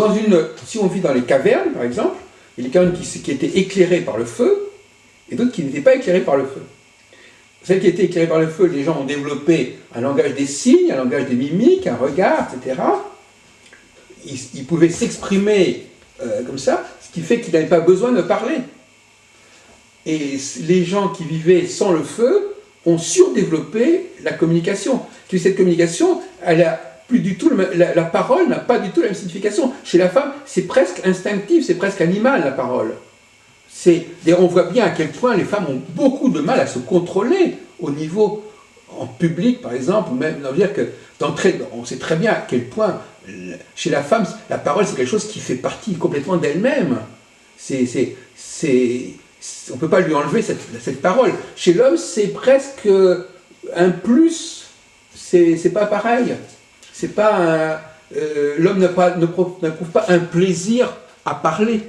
si on vit dans les cavernes, par exemple, il y a des cavernes qui étaient éclairées par le feu, et d'autres qui n'étaient pas éclairées par le feu. Celles qui étaient éclairées par le feu, les gens ont développé un langage des signes, un langage des mimiques, un regard, etc. Ils pouvaient s'exprimer comme ça, ce qui fait qu'ils n'avaient pas besoin de parler. Et les gens qui vivaient sans le feu ont surdéveloppé la communication. Puis cette communication, elle a plus du tout, la parole n'a pas du tout la même signification. Chez la femme, c'est presque instinctif, c'est presque animal la parole. D'ailleurs, on voit bien à quel point les femmes ont beaucoup de mal à se contrôler au niveau, en public par exemple, même, on veut dire que on sait très bien à quel point, chez la femme, la parole c'est quelque chose qui fait partie complètement d'elle-même. On ne peut pas lui enlever cette parole. Chez l'homme, c'est presque un plus, c'est pas pareil. C'est pas l'homme n'éprouve pas un plaisir à parler.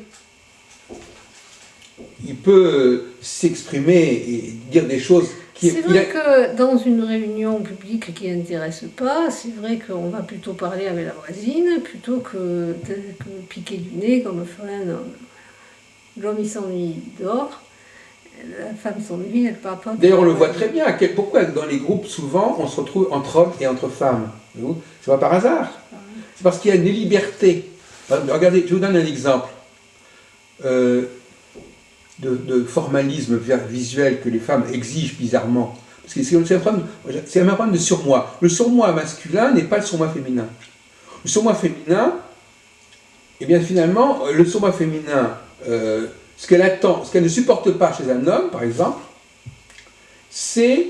Il peut s'exprimer et dire des choses qui... C'est vrai que dans une réunion publique qui n'intéresse pas, c'est vrai qu'on va plutôt parler avec la voisine plutôt que piquer du nez comme ferait un homme. L'homme il s'ennuie, il dort. La femme s'ennuie, elle parle pas. D'ailleurs, on le voit très bien. Pourquoi dans les groupes, souvent, on se retrouve entre hommes et entre femmes? C'est pas par hasard. C'est parce qu'il y a une liberté. Regardez, je vous donne un exemple de formalisme visuel que les femmes exigent bizarrement. Parce que c'est un problème de surmoi. Le surmoi masculin n'est pas le surmoi féminin. Le surmoi féminin, eh bien finalement, le surmoi féminin, ce qu'elle attend, ce qu'elle ne supporte pas chez un homme, par exemple, c'est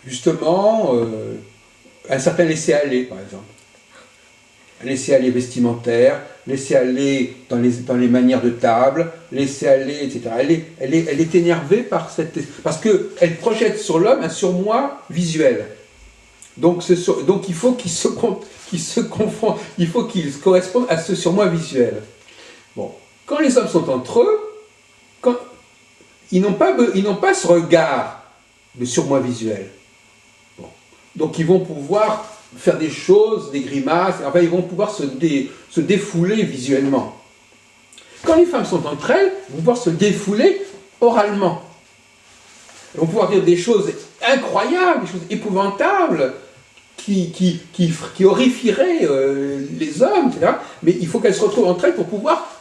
justement un certain laisser-aller, par exemple. Un laisser-aller vestimentaire, laisser-aller dans les manières de table, laisser-aller, etc. Elle est énervée par parce qu'elle projette sur l'homme un surmoi visuel. Donc il faut qu'il se confronte, il faut qu'il corresponde à ce surmoi visuel. Bon, quand les hommes sont entre eux, ils n'ont pas ce regard de surmoi visuel. Bon. Donc ils vont pouvoir faire des choses, des grimaces, enfin ils vont pouvoir se défouler visuellement. Quand les femmes sont entre elles, elles vont pouvoir se défouler oralement. Elles vont pouvoir dire des choses incroyables, des choses épouvantables, qui horrifieraient les hommes, etc. Mais il faut qu'elles se retrouvent entre elles pour pouvoir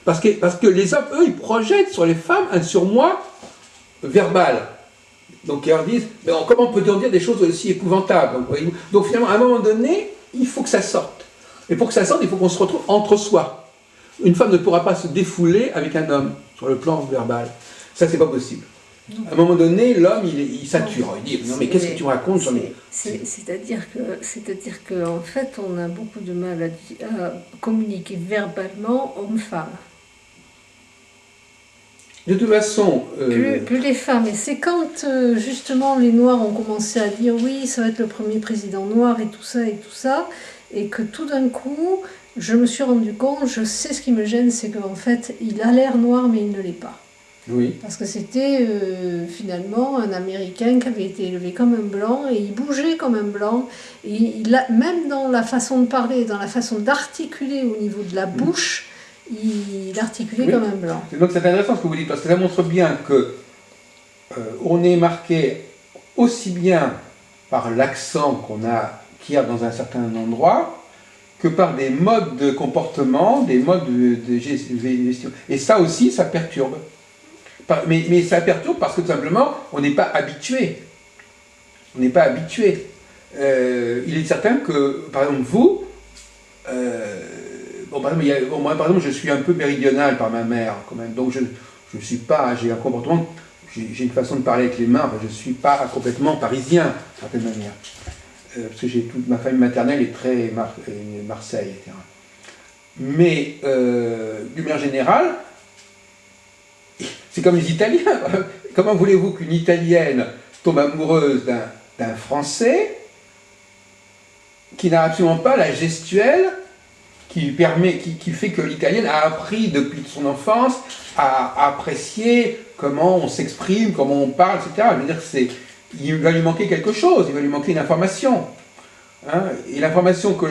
parce que les hommes, eux, ils projettent sur les femmes un surmoi verbal. Donc ils leur disent, mais comment peut-on dire des choses aussi épouvantables? Donc finalement, à un moment donné, il faut que ça sorte. Et pour que ça sorte, il faut qu'on se retrouve entre soi. Une femme ne pourra pas se défouler avec un homme sur le plan verbal. Ça, c'est pas possible. À un moment donné, l'homme, il sature. Il dit, non mais qu'est-ce que tu racontes? C'est-à-dire que, en fait, on a beaucoup de mal à communiquer verbalement homme-femme. De toute façon... Plus les femmes. Et c'est quand, justement, les Noirs ont commencé à dire, oui, ça va être le premier président noir et tout ça, et que tout d'un coup, je me suis rendu compte, je sais ce qui me gêne, c'est qu'en fait, il a l'air noir, mais il ne l'est pas. Oui. Parce que c'était finalement un Américain qui avait été élevé comme un blanc et il bougeait comme un blanc. Et même dans la façon de parler, dans la façon d'articuler au niveau de la bouche, il articulait comme un blanc. Donc c'est intéressant ce que vous dites parce que ça montre bien que on est marqué aussi bien par l'accent qu'il y a dans un certain endroit que par des modes de comportement, des modes de gestion. Et ça aussi, ça perturbe. Mais ça perturbe parce que tout simplement, on n'est pas habitué. On n'est pas habitué. Il est certain que, par exemple, vous, moi, par exemple, je suis un peu méridional par ma mère, quand même. Donc, je suis pas, j'ai un comportement, j'ai une façon de parler avec les mains, je ne suis pas complètement parisien, d'une certaine manière. Parce que toute ma famille maternelle est très Marseille, etc. Mais, d'une manière générale, c'est comme les Italiens. Comment voulez-vous qu'une Italienne tombe amoureuse d'un Français qui n'a absolument pas la gestuelle qui fait que l'Italienne a appris depuis son enfance à apprécier comment on s'exprime, comment on parle, etc. Je veux dire, il va lui manquer quelque chose, il va lui manquer une information. Hein, et l'information que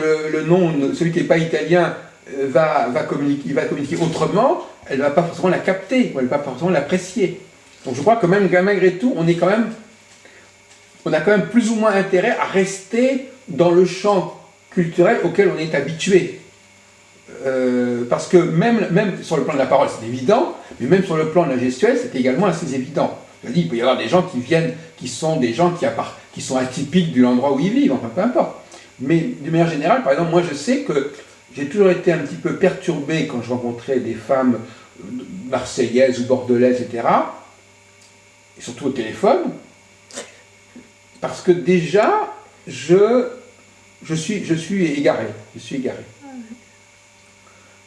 celui qui n'est pas italien va communiquer autrement, elle ne va pas forcément la capter, ou elle ne va pas forcément l'apprécier. Donc je crois que même malgré tout, on a quand même plus ou moins intérêt à rester dans le champ culturel auquel on est habitué. Parce que même sur le plan de la parole, c'est évident, mais même sur le plan de la gestuelle, c'est également assez évident. Je dis, il peut y avoir des gens qui sont des gens qui sont atypiques de l'endroit où ils vivent, enfin peu importe. Mais d'une manière générale, par exemple, moi je sais que j'ai toujours été un petit peu perturbé quand je rencontrais des femmes marseillaises ou bordelaises, etc., et surtout au téléphone, parce que déjà, je suis égaré. Je suis égaré.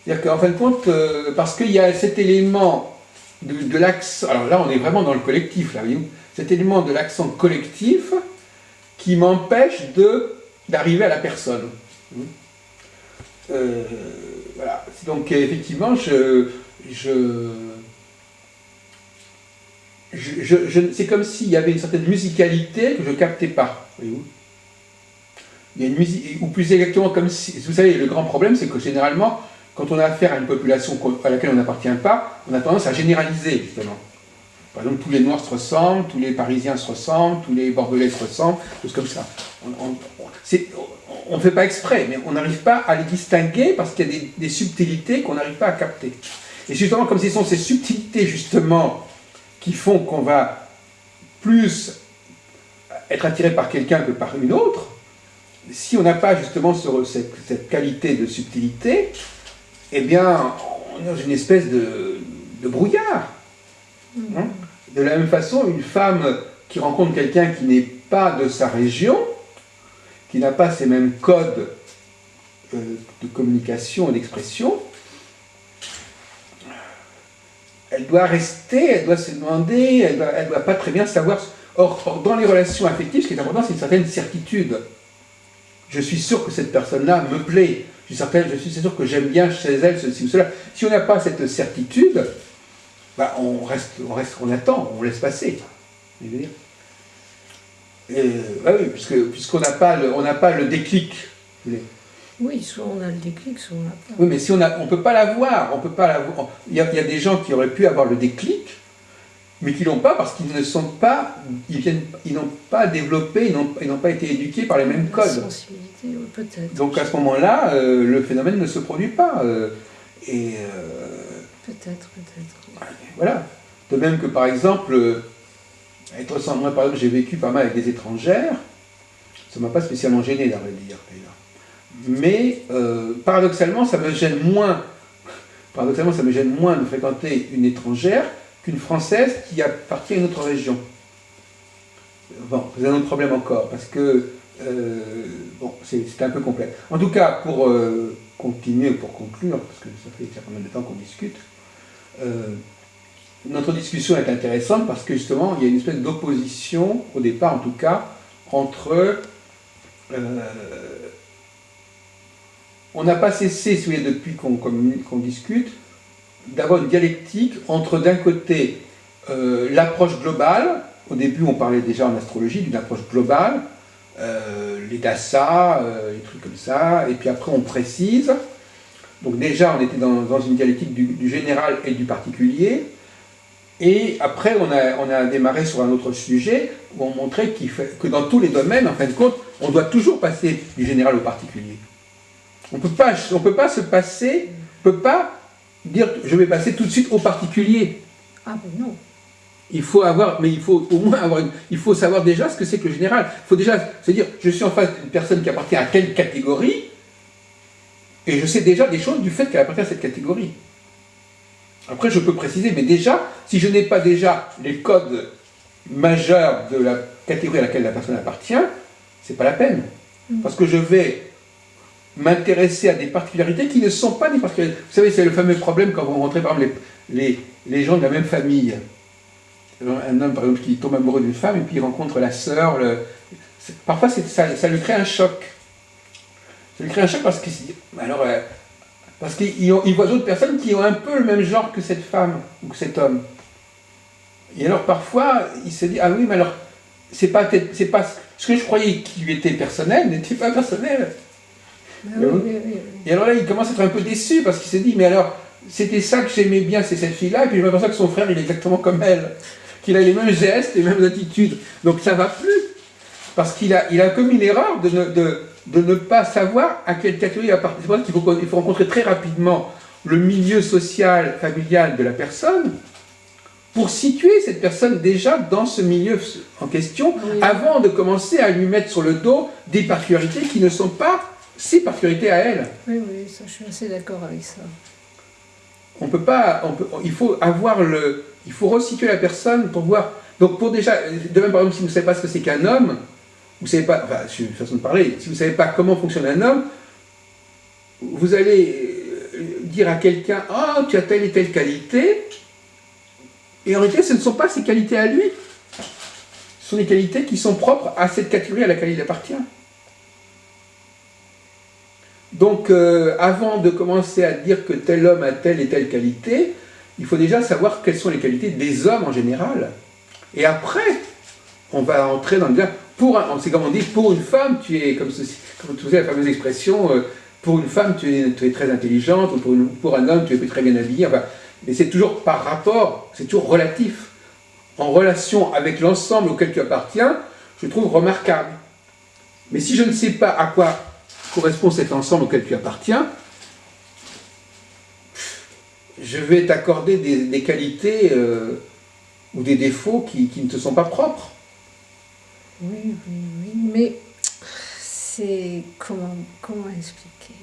C'est-à-dire qu'en fin de compte, parce qu'il y a cet élément de l'accent, alors là on est vraiment dans le collectif, là, voyez-vous, cet élément de l'accent collectif qui m'empêche d'arriver à la personne. Voilà. Donc effectivement, c'est comme s'il y avait une certaine musicalité que je ne captais pas. Voyez-vous, il y a une musique, ou plus exactement comme si, vous savez, le grand problème, c'est que généralement, quand on a affaire à une population à laquelle on n'appartient pas, on a tendance à généraliser, justement. Par exemple, tous les Noirs se ressemblent, tous les Parisiens se ressemblent, tous les Bordelais se ressemblent, choses comme ça. On ne fait pas exprès, mais on n'arrive pas à les distinguer parce qu'il y a des subtilités qu'on n'arrive pas à capter. Et justement, comme ce sont ces subtilités, justement, qui font qu'on va plus être attiré par quelqu'un que par une autre, si on n'a pas justement cette qualité de subtilité, eh bien, on est dans une espèce de brouillard. Hein? De la même façon, une femme qui rencontre quelqu'un qui n'est pas de sa région, qui n'a pas ces mêmes codes de communication et d'expression, elle doit rester, elle doit se demander, elle ne doit pas très bien savoir. Or, dans les relations affectives, ce qui est important, c'est une certaine certitude. Je suis sûr que cette personne-là me plaît. Je suis sûr que j'aime bien chez elle ceci ou cela. Si on n'a pas cette certitude, bah on attend, on laisse passer. Vous voyez, bah oui, puisqu'on n'a pas le déclic. Oui, soit on a le déclic, soit on n'a pas. Oui, mais si on ne peut pas l'avoir, il y a des gens qui auraient pu avoir le déclic, mais qui ne l'ont pas parce qu'ils ne sont pas, ils n'ont pas développé, ils n'ont pas été éduqués par les mêmes codes. Sensibilité, oui, peut-être. Donc à ce moment-là, le phénomène ne se produit pas. Peut-être. Voilà. De même que par exemple, moi par exemple j'ai vécu pas mal avec des étrangères, ça ne m'a pas spécialement gêné d'à vrai dire d'ailleurs. Mais paradoxalement, ça me gêne moins de fréquenter une étrangère qu'une Française qui appartient à une autre région. Bon, c'est un autre problème encore, parce que bon, c'est un peu complexe. En tout cas, pour continuer, pour conclure, parce que ça fait pas mal de temps qu'on discute, notre discussion est intéressante parce que justement, il y a une espèce d'opposition, au départ en tout cas, entre... on n'a pas cessé, si vous voulez, depuis qu'on discute, d'avoir une dialectique entre d'un côté l'approche globale, au début on parlait déjà en astrologie d'une approche globale, les dasas, les trucs comme ça, et puis après on précise. Donc déjà on était dans une dialectique du général et du particulier, et après on a démarré sur un autre sujet où on montrait que dans tous les domaines, en fin de compte, on doit toujours passer du général au particulier. On ne peut pas se passer, on ne peut pas dire je vais passer tout de suite au particulier. Ah ben non. Il faut au moins il faut savoir déjà ce que c'est que le général. Il faut déjà se dire, je suis en face d'une personne qui appartient à telle catégorie, et je sais déjà des choses du fait qu'elle appartient à cette catégorie. Après, je peux préciser, mais déjà, si je n'ai pas déjà les codes majeurs de la catégorie à laquelle la personne appartient, c'est pas la peine. Parce que je vais m'intéresser à des particularités qui ne sont pas des particularités. Vous savez, c'est le fameux problème quand vous rencontrez, par exemple, les gens de la même famille. Un homme, par exemple, qui tombe amoureux d'une femme et puis il rencontre la sœur. Parfois, ça lui crée un choc. Ça lui crée un choc parce qu'il voit d'autres personnes qui ont un peu le même genre que cette femme ou que cet homme. Et alors, parfois, il se dit, ah oui, mais alors, c'est pas ce que je croyais qui lui était personnel n'était pas personnel. Oui. Et alors là, il commence à être un peu déçu parce qu'il se dit, mais alors, c'était ça que j'aimais bien, c'est cette fille-là, et puis je m'aperçois que son frère, il est exactement comme elle, qu'il a les mêmes gestes, les mêmes attitudes. Donc ça va plus, parce qu'il a commis l'erreur de ne pas savoir à quelle catégorie il appartient. C'est pour ça qu'il faut rencontrer très rapidement le milieu social, familial de la personne, pour situer cette personne déjà dans ce milieu en question, Oui. avant de commencer à lui mettre sur le dos des particularités qui ne sont pas ses particularités à elle. Oui, oui, ça, je suis assez d'accord avec ça. On peut pas, il faut il faut resituer la personne pour voir. Donc pour déjà, de même par exemple, si vous ne savez pas ce que c'est qu'un homme, vous savez pas, enfin c'est une façon de parler, si vous ne savez pas comment fonctionne un homme, vous allez dire à quelqu'un, ah, tu as telle et telle qualité, et en réalité ce ne sont pas ses qualités à lui, ce sont des qualités qui sont propres à cette catégorie à laquelle il appartient. Donc, avant de commencer à dire que tel homme a telle et telle qualité, il faut déjà savoir quelles sont les qualités des hommes en général. Et après, on va entrer dans le dire, c'est comme on dit, pour une femme, tu es, comme tu sais, la fameuse expression, pour une femme, tu es très intelligente, ou pour un homme, tu es très bien habillé. Enfin, mais c'est toujours par rapport, c'est toujours relatif. En relation avec l'ensemble auquel tu appartiens, je trouve remarquable. Mais si je ne sais pas à quoi correspond cet ensemble auquel tu appartiens, je vais t'accorder des qualités ou des défauts qui ne te sont pas propres. Oui, oui, oui, mais c'est... Comment expliquer?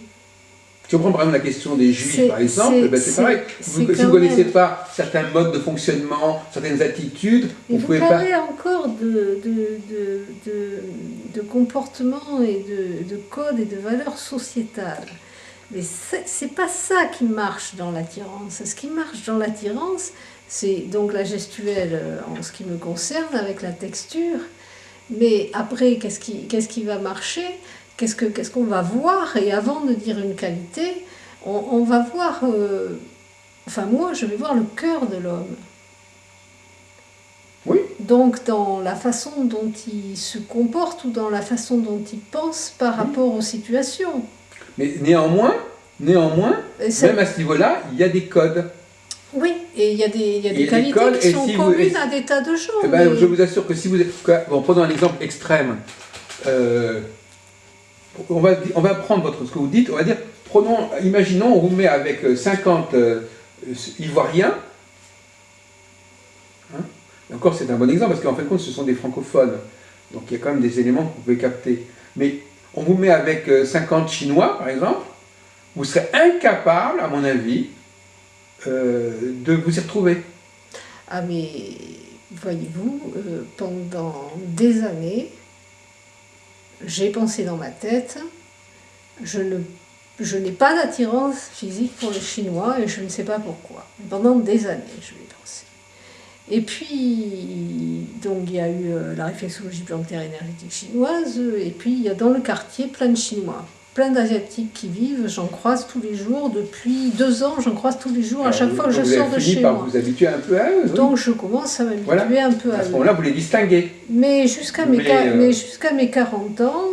Si on prend par exemple la question des juifs, par exemple, ben c'est pareil. Si vous ne connaissez pas certains modes de fonctionnement, certaines attitudes, vous pouvez pas... Vous parlez encore de comportement et de code et de valeurs sociétales. Mais c'est pas ça qui marche dans l'attirance. Ce qui marche dans l'attirance, c'est donc la gestuelle en ce qui me concerne, avec la texture. Mais après, qu'est-ce qui va marcher? Qu'est-ce qu'on va voir? Et avant de dire une qualité, on va voir... enfin, moi, je vais voir le cœur de l'homme. Oui. Donc, dans la façon dont il se comporte ou dans la façon dont il pense par rapport aux situations. Mais néanmoins, même à ce niveau-là, il y a des codes. Oui, et il y a des qualités qui sont communes à des tas de gens. Eh ben, je vous assure que si vous êtes... Bon, prenons un exemple extrême. On va prendre ce que vous dites, on va dire, imaginons, on vous met avec 50 Ivoiriens. Hein, et encore, c'est un bon exemple, parce qu'en fin de compte, ce sont des francophones. Donc il y a quand même des éléments que vous pouvez capter. Mais on vous met avec 50 Chinois, par exemple, vous serez incapable, à mon avis, de vous y retrouver. Ah mais, voyez-vous, pendant des années, j'ai pensé dans ma tête, je n'ai pas d'attirance physique pour les Chinois et je ne sais pas pourquoi. Pendant des années, je l'ai pensé. Et puis, donc il y a eu la réflexologie plantaire énergétique chinoise, et puis il y a dans le quartier plein de Chinois, plein d'Asiatiques qui vivent, j'en croise tous les jours, depuis 2 ans, j'en croise tous les jours, à chaque fois que je sors de chez moi. Vous vous habituez un peu à eux. Donc je commence à m'habituer un peu à eux. À ce moment-là, vous les distinguez. Mais jusqu'à mes 40 ans,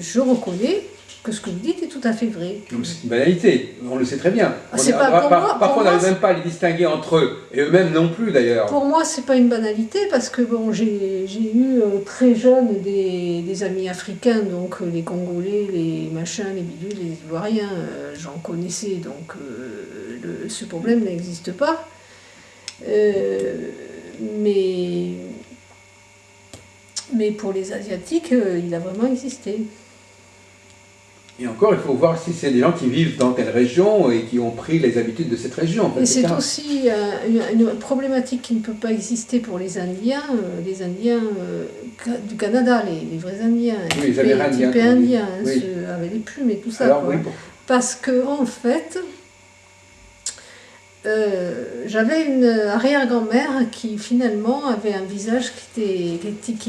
je reconnais que ce que vous dites est tout à fait vrai. C'est une banalité, on le sait très bien. Parfois, on n'arrive même pas à les distinguer entre eux, et eux-mêmes non plus d'ailleurs. Pour moi, c'est pas une banalité, parce que bon, j'ai eu très jeune des amis africains, donc les Congolais, les machins, les bidules, les Ivoiriens, j'en connaissais, donc ce problème n'existe pas. Mais pour les Asiatiques, il a vraiment existé. Et encore, il faut voir si c'est des gens qui vivent dans telle région et qui ont pris les habitudes de cette région. En fait, et c'est aussi une problématique qui ne peut pas exister pour les Indiens du Canada, les vrais Indiens, oui, les Amérindiens, typés indiens, oui. ceux avec les plumes et tout ça. Alors, quoi. oui, parce que en fait, j'avais une arrière-grand-mère qui finalement avait un visage qui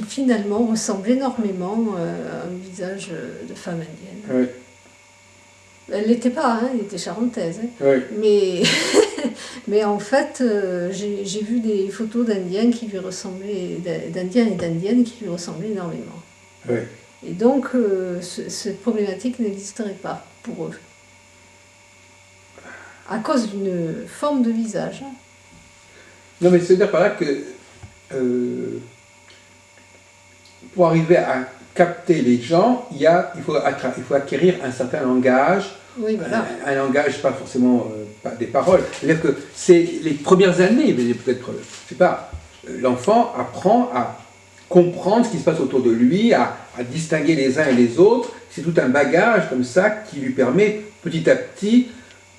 finalement ressemble énormément à un visage de femme indienne. Oui. Elle l'était pas, hein, elle était charentaise. Hein. Oui. Mais en fait, j'ai vu des photos d'Indiens qui lui ressemblaient, d'Indiens et d'Indiennes qui lui ressemblaient énormément. Oui. Et donc, cette problématique n'existerait pas pour eux. À cause d'une forme de visage. Non, mais c'est-à-dire par là que pour arriver à capter les gens, il faut acquérir un certain langage, oui, voilà. un langage pas forcément des paroles. C'est-à-dire que c'est les premières années, peut-être, je sais pas, l'enfant apprend à comprendre ce qui se passe autour de lui, à distinguer les uns et les autres. C'est tout un bagage comme ça qui lui permet petit à petit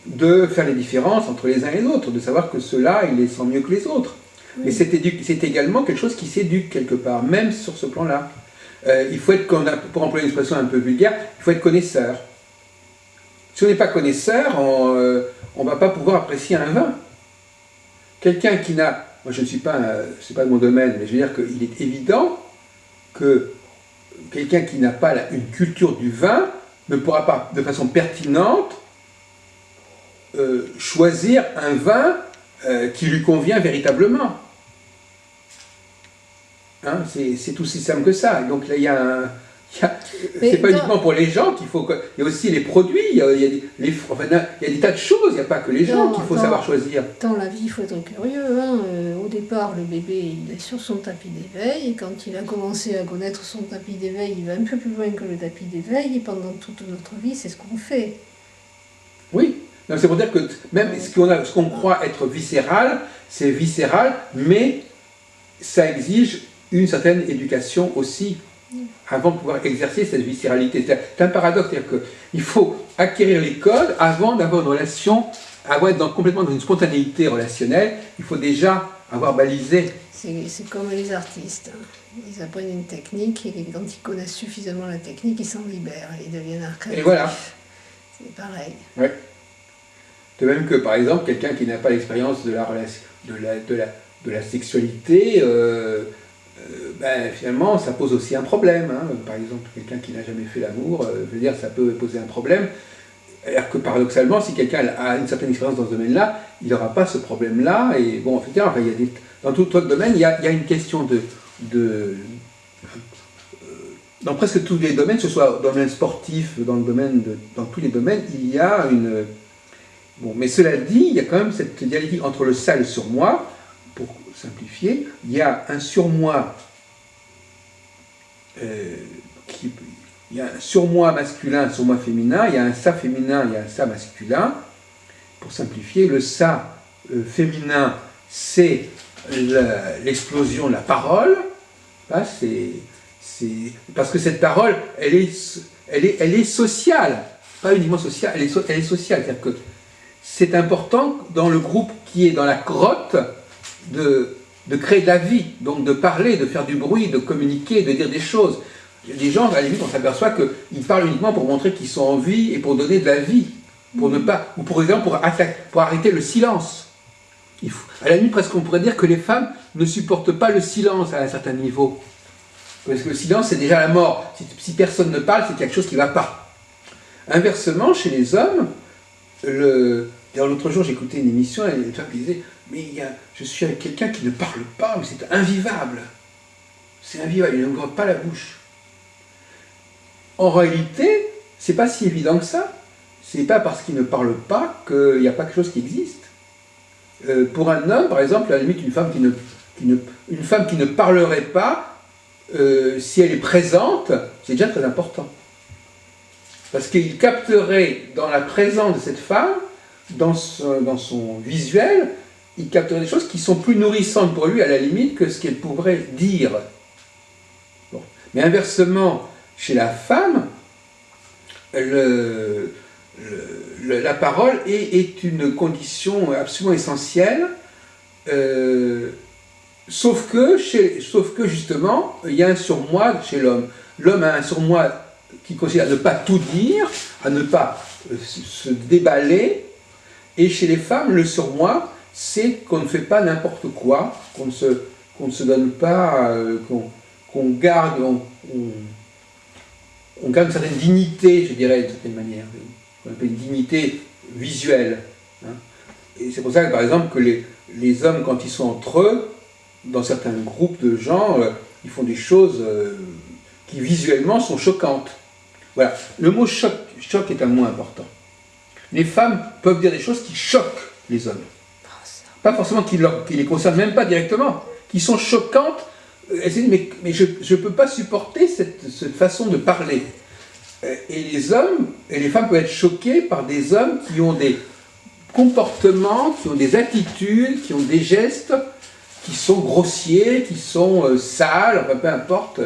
de faire les différences entre les uns et les autres, de savoir que ceux-là, ils les sentent mieux que les autres. Oui. Mais c'est également quelque chose qui s'éduque quelque part, même sur ce plan-là. Il faut être, pour employer une expression un peu vulgaire, il faut être connaisseur. Si on n'est pas connaisseur, on ne va pas pouvoir apprécier un vin. Quelqu'un qui n'a... Moi, je ne suis pas... c'est pas de mon domaine, mais je veux dire qu'il est évident que quelqu'un qui n'a pas une culture du vin ne pourra pas, de façon pertinente, choisir un vin qui lui convient véritablement. Hein, c'est aussi simple que ça. Donc là, il y a c'est pas uniquement pour les gens qu'il faut... Il y a aussi les produits, il y a des tas de choses, il n'y a pas que les gens qu'il faut savoir choisir. Dans la vie, il faut être curieux. Hein. Au départ, le bébé, il est sur son tapis d'éveil, et quand il a commencé à connaître son tapis d'éveil, il va un peu plus loin que le tapis d'éveil, et pendant toute notre vie, c'est ce qu'on fait. Oui, c'est pour dire que même ce qu'on croit être viscéral, c'est viscéral, mais ça exige une certaine éducation aussi, avant de pouvoir exercer cette viscéralité. C'est un paradoxe, c'est-à-dire qu'il faut acquérir les codes avant d'avoir une relation, avant d'être complètement dans une spontanéité relationnelle, il faut déjà avoir balisé. C'est comme les artistes, ils apprennent une technique et quand ils connaissent suffisamment la technique, ils s'en libèrent, ils deviennent archaïques. Et voilà. C'est pareil. Oui. De même que, par exemple, quelqu'un qui n'a pas l'expérience de la sexualité, finalement, ça pose aussi un problème. Hein. Par exemple, quelqu'un qui n'a jamais fait l'amour, je veux dire, ça peut poser un problème. Alors que paradoxalement, si quelqu'un a une certaine expérience dans ce domaine-là, il n'aura pas ce problème-là. Et bon, en fait, dans tout autre domaine, il y a une question dans presque tous les domaines, que ce soit dans le domaine sportif, dans tous les domaines, il y a une... Bon, mais cela dit, il y a quand même cette dialectique entre le ça et le surmoi. Pour simplifier, il y a un surmoi il y a un surmoi masculin, un surmoi féminin, il y a un ça féminin, il y a un ça masculin. Pour simplifier, le ça féminin, c'est l'explosion de la parole. Là, parce que cette parole, elle est sociale, pas uniquement sociale, elle est sociale. C'est-à-dire que c'est important dans le groupe qui est dans la grotte de créer de la vie, donc de parler, de faire du bruit, de communiquer, de dire des choses. Les gens, à la limite, on s'aperçoit qu'ils parlent uniquement pour montrer qu'ils sont en vie et pour donner de la vie, pour ne pas, ou par exemple pour arrêter le silence. À la limite, presque on pourrait dire que les femmes ne supportent pas le silence à un certain niveau. Parce que le silence, c'est déjà la mort. Si personne ne parle, c'est quelque chose qui ne va pas. Inversement, chez les hommes, l'autre jour, j'écoutais une émission et une femme disait « Mais je suis avec quelqu'un qui ne parle pas, mais c'est invivable. C'est invivable, il n'ouvre pas la bouche. » En réalité, c'est pas si évident que ça. C'est pas parce qu'il ne parle pas qu'il n'y a pas quelque chose qui existe. Pour un homme, par exemple, à la limite, une femme qui ne parlerait pas, si elle est présente, c'est déjà très important. Parce qu'il capterait dans la présence de cette femme, dans son visuel, il capterait des choses qui sont plus nourrissantes pour lui, à la limite, que ce qu'elle pourrait dire. Bon. Mais inversement, chez la femme, la parole est une condition absolument essentielle, sauf que justement, il y a un surmoi chez l'homme. L'homme a un surmoi qui consiste à ne pas tout dire, à ne pas se déballer, et chez les femmes, le surmoi, c'est qu'on ne fait pas n'importe quoi, qu'on ne se donne pas, qu'on garde, on garde une certaine dignité, je dirais, d'une certaine manière, qu'on appelle une dignité visuelle. Hein. Et c'est pour ça que, par exemple, que les hommes, quand ils sont entre eux, dans certains groupes de gens, ils font des choses qui visuellement sont choquantes. Voilà. Le mot choc est un mot important. Les femmes peuvent dire des choses qui choquent les hommes. Pas forcément qui les concernent même pas directement, qui sont choquantes. Elles disent, mais je ne peux pas supporter cette façon de parler. Et les hommes et les femmes peuvent être choqués par des hommes qui ont comportements, qui ont des attitudes, qui ont des gestes qui sont grossiers, qui sont sales, enfin peu importe.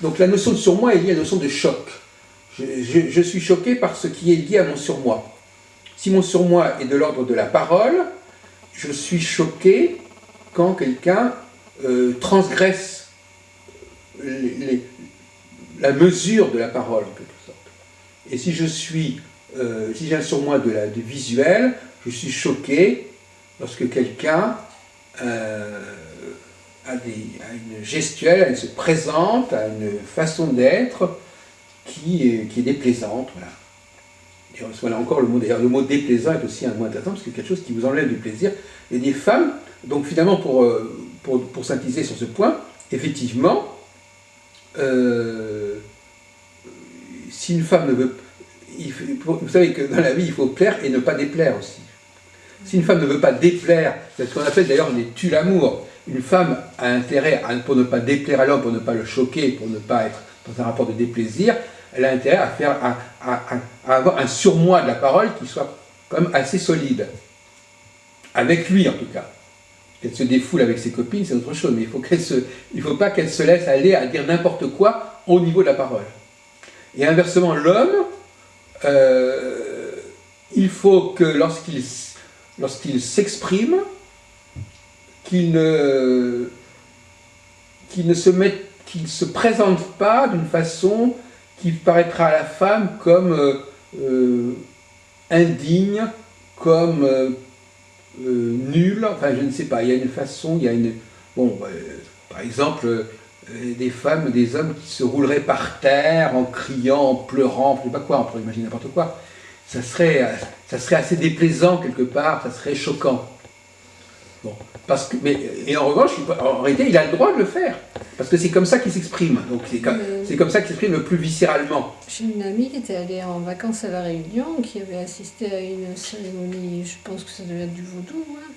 Donc la notion de surmoi est liée à la notion de choc. Je suis choqué par ce qui est lié à mon surmoi. Si mon surmoi est de l'ordre de la parole, je suis choqué quand quelqu'un transgresse la mesure de la parole, en quelque sorte. Et si si j'ai un surmoi du visuel, je suis choqué lorsque quelqu'un a une gestuelle, elle se présente, a une façon d'être qui est déplaisante. Voilà. Et voilà encore le mot déplaisant est aussi un mot intéressant parce que c'est quelque chose qui vous enlève du plaisir. Et des femmes, donc finalement pour synthétiser sur ce point, effectivement, si une femme ne veut... vous savez que dans la vie, il faut plaire et ne pas déplaire aussi. Si une femme ne veut pas déplaire, c'est ce qu'on appelle d'ailleurs les tue l'amour. Une femme a intérêt, pour ne pas déplaire à l'homme, pour ne pas le choquer, pour ne pas être dans un rapport de déplaisir, elle a intérêt à avoir un surmoi de la parole qui soit quand même assez solide. Avec lui en tout cas. Qu'elle se défoule avec ses copines, c'est autre chose, mais il ne faut pas qu'elle se laisse aller à dire n'importe quoi au niveau de la parole. Et inversement, l'homme, il faut que lorsqu'il s'exprime, qu'il ne se présente pas d'une façon qui paraîtra à la femme comme indigne, comme nul, enfin je ne sais pas, il y a une façon, par exemple, des femmes, des hommes qui se rouleraient par terre en criant, en pleurant, je ne sais pas quoi, on pourrait imaginer n'importe quoi, ça serait assez déplaisant quelque part, ça serait choquant. Bon, et en revanche, en réalité, il a le droit de le faire, parce que c'est comme ça qu'il s'exprime, donc c'est comme ça qu'il s'exprime le plus viscéralement. J'ai une amie qui était allée en vacances à La Réunion, qui avait assisté à une cérémonie, je pense que ça devait être du vaudou, hein,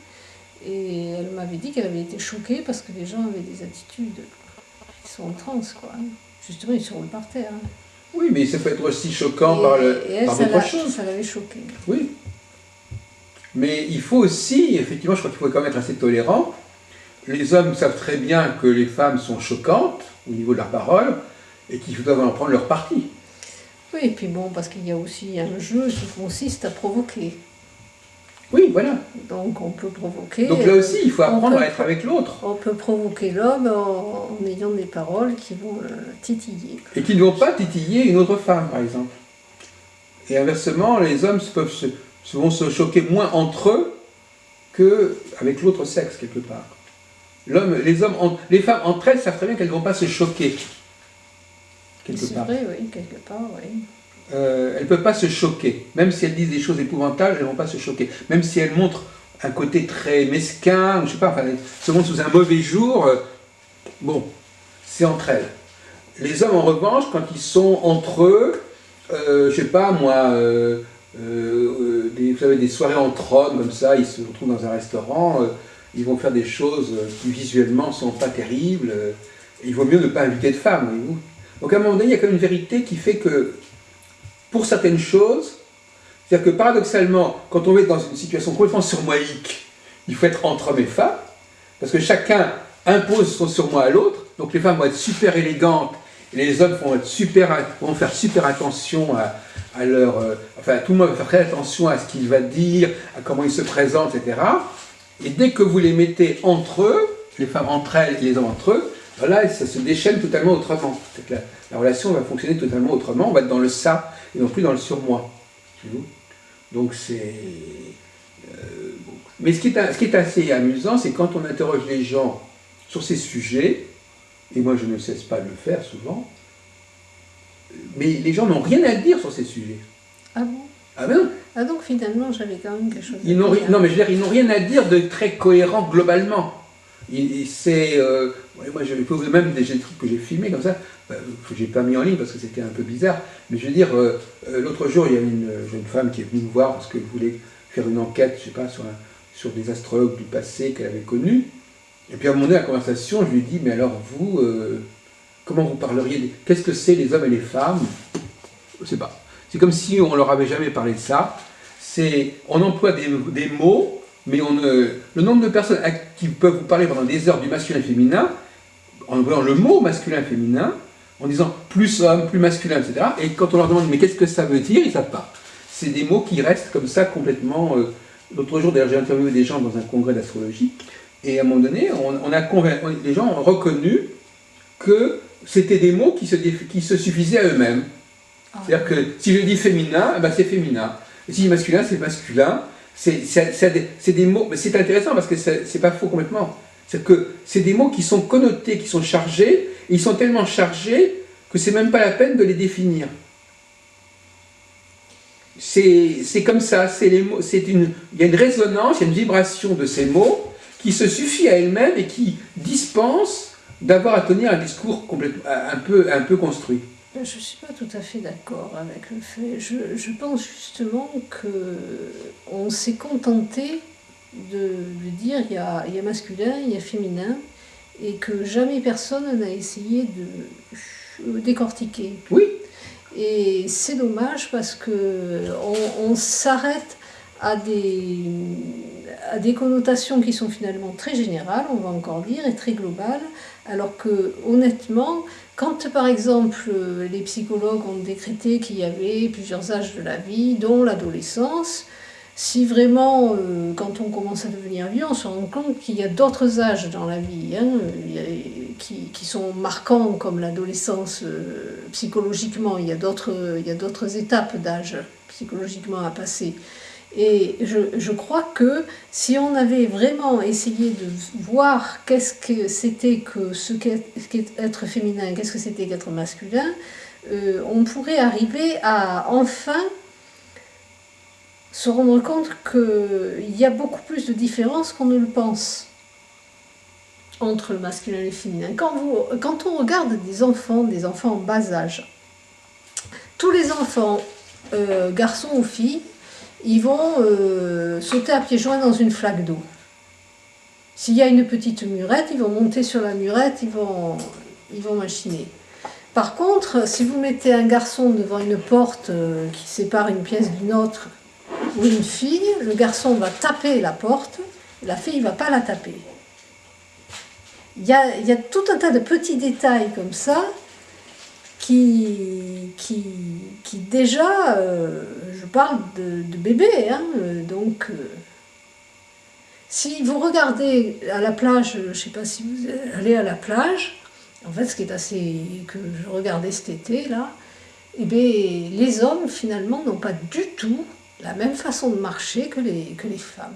et elle m'avait dit qu'elle avait été choquée parce que les gens avaient des attitudes qui sont en transe, quoi. Justement, ils se roulent par terre. Hein. Oui, mais ça peut être aussi choquant par d'autres choses. Ça l'avait choquée. Oui. Mais il faut aussi, effectivement, je crois qu'il faut quand même être assez tolérant. Les hommes savent très bien que les femmes sont choquantes au niveau de leur parole et qu'ils doivent en prendre leur parti. Oui, et puis bon, parce qu'il y a aussi un jeu qui consiste à provoquer. Oui, voilà. Donc on peut provoquer... Donc là aussi, il faut apprendre à être avec l'autre. On peut provoquer l'homme en ayant des paroles qui vont le titiller. Et qui ne vont pas titiller une autre femme, par exemple. Et inversement, les hommes vont se choquer moins entre eux qu'avec l'autre sexe, quelque part. Les femmes entre elles savent très bien qu'elles ne vont pas se choquer. C'est vrai, oui, quelque part, oui. Elles ne peuvent pas se choquer. Même si elles disent des choses épouvantables, elles ne vont pas se choquer. Même si elles montrent un côté très mesquin, ou je sais pas, enfin, elles se montrent sous un mauvais jour, bon, c'est entre elles. Les hommes, en revanche, quand ils sont entre eux, je sais pas, moi, vous savez, des soirées entre hommes, comme ça, ils se retrouvent dans un restaurant, ils vont faire des choses qui visuellement ne sont pas terribles, et il vaut mieux ne pas inviter de femmes, voyez-vous. Donc à un moment donné, il y a quand même une vérité qui fait que, pour certaines choses, c'est-à-dire que paradoxalement, quand on est dans une situation complètement surmoïque, il faut être entre hommes et femmes, parce que chacun impose son surmoi à l'autre, donc les femmes vont être super élégantes, et les hommes vont faire super attention à leur... enfin, tout le monde va faire très attention à ce qu'il va dire, à comment il se présente, etc. Et dès que vous les mettez entre eux, les femmes entre elles et les hommes entre eux, là, ça se déchaîne totalement autrement. La relation va fonctionner totalement autrement, on va être dans le ça, et non plus dans le surmoi. Donc c'est... bon. Mais ce qui est assez amusant, c'est quand on interroge les gens sur ces sujets, et moi je ne cesse pas de le faire souvent, mais les gens n'ont rien à dire sur ces sujets. Ah bon? Ah ben non. Ah donc finalement j'avais quand même quelque chose à dire. Non mais je veux dire, ils n'ont rien à dire de très cohérent globalement. Moi je peux même des trucs que j'ai filmés comme ça, que j'ai pas mis en ligne parce que c'était un peu bizarre, mais je veux dire, l'autre jour il y a une jeune femme qui est venue me voir parce qu'elle voulait faire une enquête, je sais pas, sur des astrologues du passé qu'elle avait connus, et puis à un moment donné, la conversation, je lui ai dit, mais alors vous, comment vous parleriez, qu'est-ce que c'est les hommes et les femmes? Je sais pas. C'est comme si on leur avait jamais parlé de ça. On emploie des mots, mais le nombre de personnes qui peuvent vous parler pendant des heures du masculin et féminin, en employant le mot masculin et féminin, en disant plus homme, plus masculin, etc. Et quand on leur demande mais qu'est-ce que ça veut dire, ils ne savent pas. C'est des mots qui restent comme ça complètement... L'autre jour, d'ailleurs, j'ai interviewé des gens dans un congrès d'astrologie, et à un moment donné, les gens ont reconnu que c'était des mots qui se suffisaient à eux-mêmes. C'est-à-dire que si je dis féminin, ben c'est féminin. Et si je dis masculin, c'est masculin. C'est des mots, mais c'est intéressant parce que c'est pas faux complètement. C'est que c'est des mots qui sont connotés, qui sont chargés, et ils sont tellement chargés que c'est même pas la peine de les définir. C'est comme ça, il y a une résonance, il y a une vibration de ces mots qui se suffit à elle-même et qui dispense d'avoir à tenir un discours un peu construit. Je ne suis pas tout à fait d'accord avec le fait. Je pense justement qu'on s'est contenté de dire il y a masculin, il y a féminin, et que jamais personne n'a essayé de décortiquer. Oui. Et c'est dommage parce qu'on s'arrête à des connotations qui sont finalement très générales, on va encore dire, et très globales, alors que honnêtement, quand par exemple les psychologues ont décrété qu'il y avait plusieurs âges de la vie, dont l'adolescence, si vraiment, quand on commence à devenir vieux, on se rend compte qu'il y a d'autres âges dans la vie qui sont marquants comme l'adolescence psychologiquement. Il y a d'autres étapes d'âge psychologiquement à passer. Et je crois que si on avait vraiment essayé de voir qu'est-ce que c'était qu'être féminin, qu'est-ce que c'était qu'être masculin, on pourrait arriver à enfin se rendre compte qu'il y a beaucoup plus de différences qu'on ne le pense entre le masculin et le féminin. Quand on regarde des enfants en bas âge, tous les enfants, garçons ou filles, ils vont sauter à pieds joints dans une flaque d'eau. S'il y a une petite murette, ils vont monter sur la murette, ils vont machiner. Par contre, si vous mettez un garçon devant une porte qui sépare une pièce d'une autre, ou une fille, le garçon va taper la porte, la fille ne va pas la taper. Il y a tout un tas de petits détails comme ça qui déjà, je parle de bébés, hein, donc si vous regardez à la plage, je ne sais pas si vous allez à la plage, en fait ce qui est que je regardais cet été là, eh bien, les hommes finalement n'ont pas du tout la même façon de marcher que les femmes.